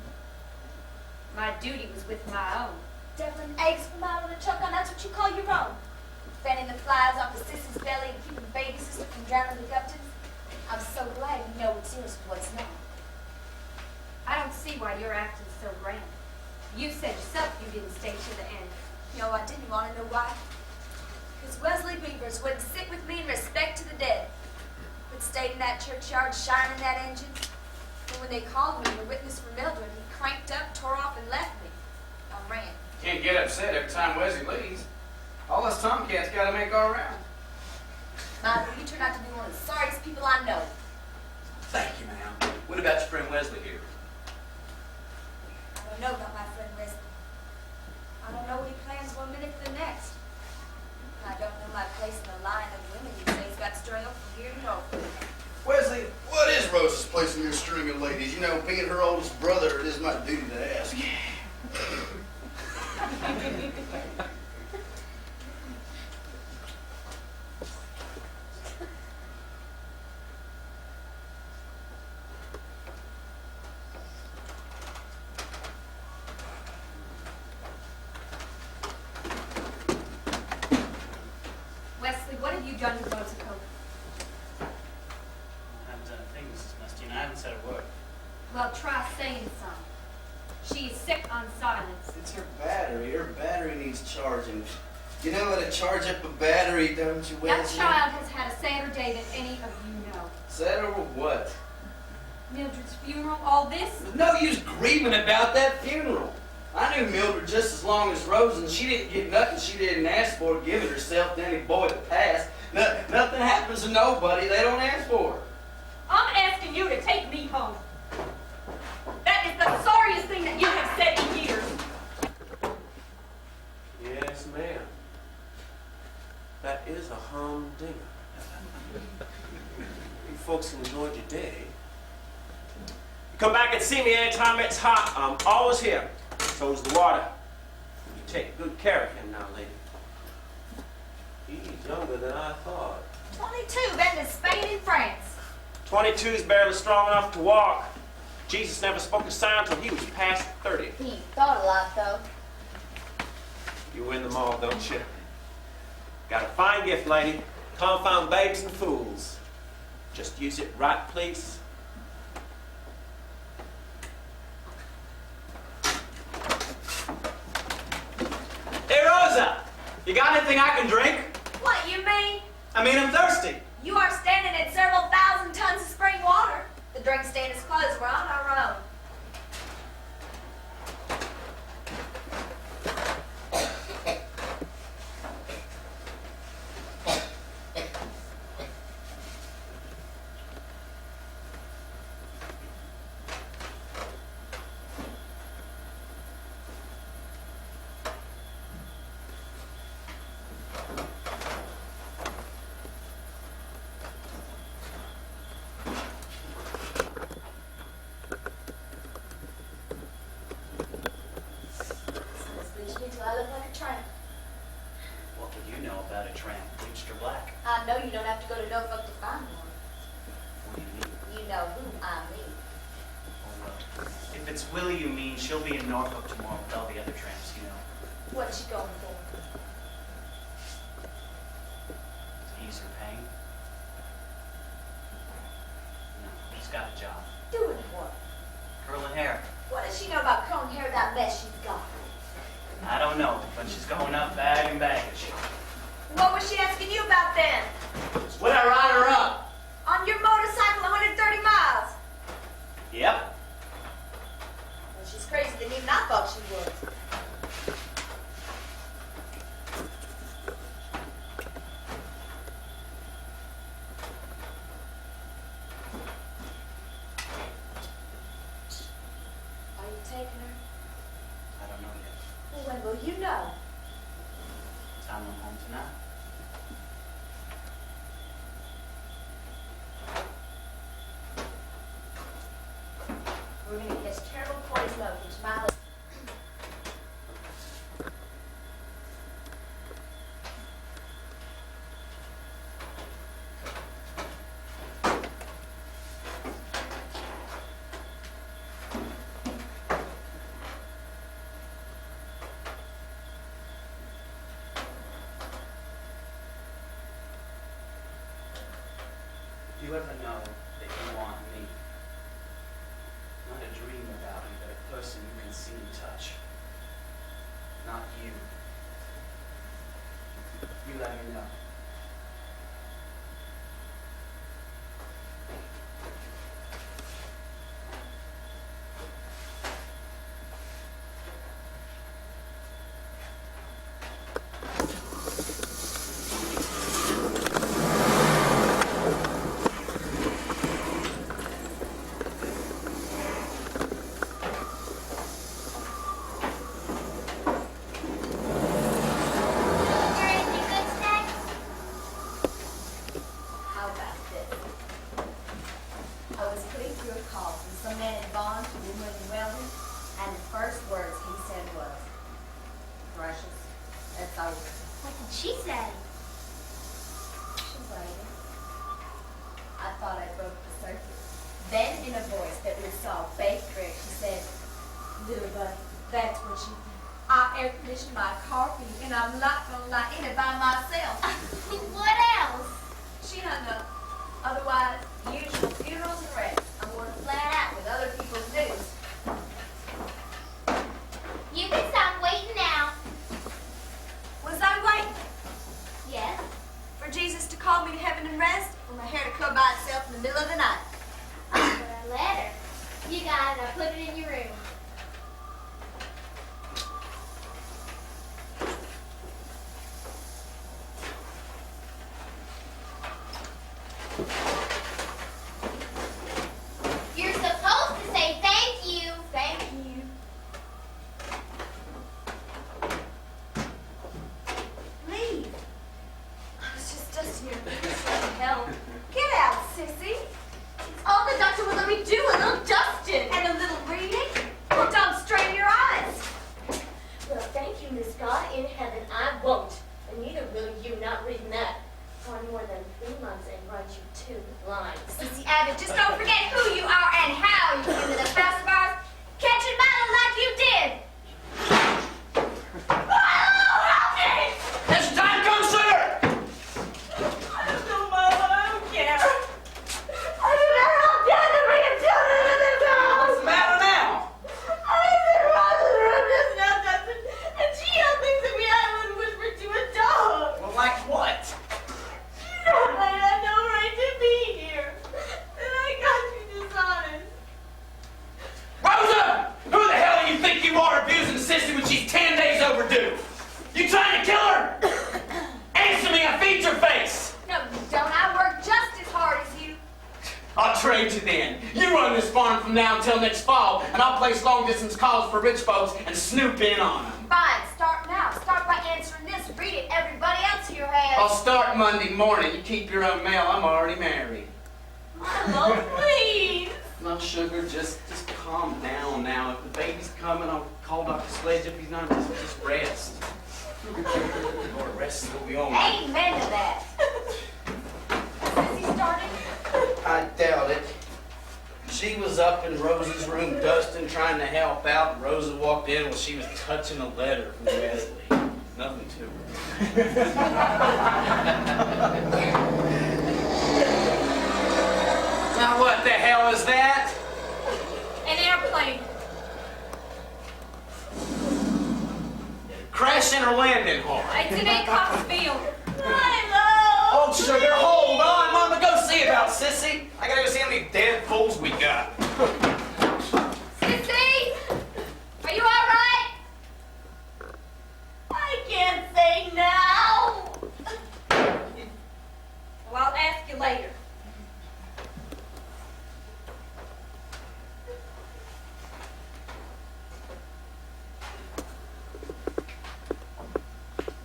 My duty was with my own. Devilin' eggs from out of the chuck on, that's what you call your own. fanning the flies off the sissy's belly and keeping baby sister from drowning the Guptons. I'm so glad you know what's yours and what's not. I don't see why you're acting so grand. You said yourself you didn't stay to the end. No, I didn't want to know why. Because Wesley Beavers wouldn't sit with me in respect to the dead, but stayed in that churchyard shining that engine. And when they called me to witness for Mildred, he cranked up, tore off, and left me. I ran. Can't get upset every time Wesley leaves. All us tomcats gotta make our round. Michael, you turned out to be one of the sorriest people I know. Thank you, ma'am. What about your friend Wesley here? I don't know about my friend Wesley. I don't know what he plans one minute to the next. I don't know my place in the line of women he says he's got strung up from here to Norfolk. Wesley, what is Rose's place in your string of ladies? You know, being her oldest brother, it is my duty to ask. Wesley, what have you done to Rosa Cope? I haven't done a thing, Mrs. Mustine. I haven't said a word. Well, try saying some. She is sick on silence. It's her battery. Her battery needs charging. You know how to charge up a battery, don't you, That Wesley? child has had a sadder day than any of you know. Sad over what? Mildred's funeral, all this. There's no use grieving about that funeral. I knew Mildred just as long as Rose, and she didn't get nothing she didn't ask for, giving herself to any boy that passed. Nothing happens to nobody they don't ask for. I'm asking you to take me home. That is the sorriest thing that you have said in years. Yes, ma'am. That is a humdinger. You folks enjoyed your day. You come back and see me anytime it's hot. I'm always here. So's the water. You take good care of him now, lady. He's younger than I thought. 22, been to Spain and France. 22's barely strong enough to walk. Jesus never spoke a sign until he was past 30. He thought a lot, though. You win them all, don't you? Got a fine gift, lady. Confound babes and fools. Just use it right, please. Hey, Rosa! You got anything I can drink? What, you mean? I mean, I'm thirsty. You are standing in several thousand tons of spring water. The drink stand is closed. We're on our own. I look like a tramp. What would you know about a tramp, bleached or black? I know you don't have to go to Norfolk to find one. What do you mean? You know who I mean. Oh, well, if it's Willie you mean, she'll be in Norfolk tomorrow with all the other tramps, you know. What's she going for? To ease her pain. No, she's got a job. Doing what? Curling hair. What does she know about curling hair, that mess she's got? I don't know, but she's going up bag and baggage. What was she asking you about then? Would I ride her up? On your motorcycle 130 miles. Yep. Well, she's crazier than even I thought she was. Are you taking her? I don't know yet. Well, when will you know? Time I'm home tonight. We're going to catch terrible poison oak, which my you ever know that you want me? Not a dream about me, but a person you can see and touch. Not you. You let me know. Touching a letter from Leslie. Nothing to her. Now what the hell is that? An airplane. Crashing or landing hard? It's in Acoxville. Oh, sugar, hold on. Mama, go see about Sissy. I gotta go see how many dead fools we got. Sissy! Are you all right? I can't say now. Well, I'll ask you later.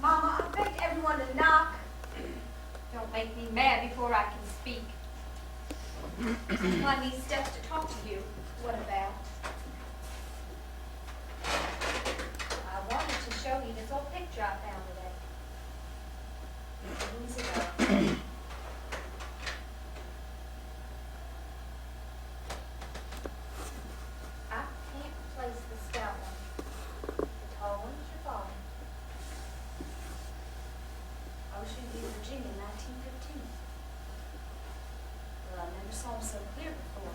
Mama, I begged everyone to knock. Don't make me mad before I can speak. I need steps to talk to you. What about? I wanted to show you this old picture I found today. Years ago. I can't place the stout one. The tall one is your father. Ocean View, Virginia, 1915. Well, I never saw him so clear before.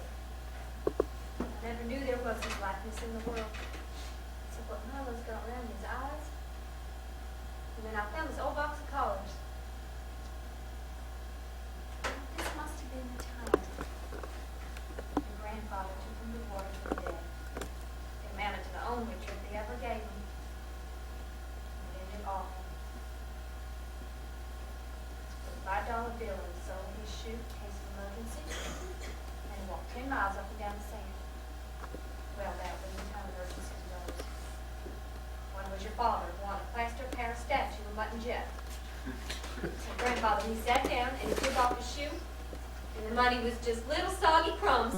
I never knew there was his likeness in the world. So what Mama's got around his eyes. And then I found this old box of collars. This must have been the time your grandfather took him to water for the dead. It amounted to the only trip he ever gave him. And it ended awful. With a $5 bill in the sole of his shoe in case of emergency. And he walked 10 miles up and down the sand. Well, that was the time emergencies arose. One was your father, wanted a plaster Paris statue of Mutton Jeff. So grandfather, he sat down and he took off his shoe, and the money was just little soggy crumbs.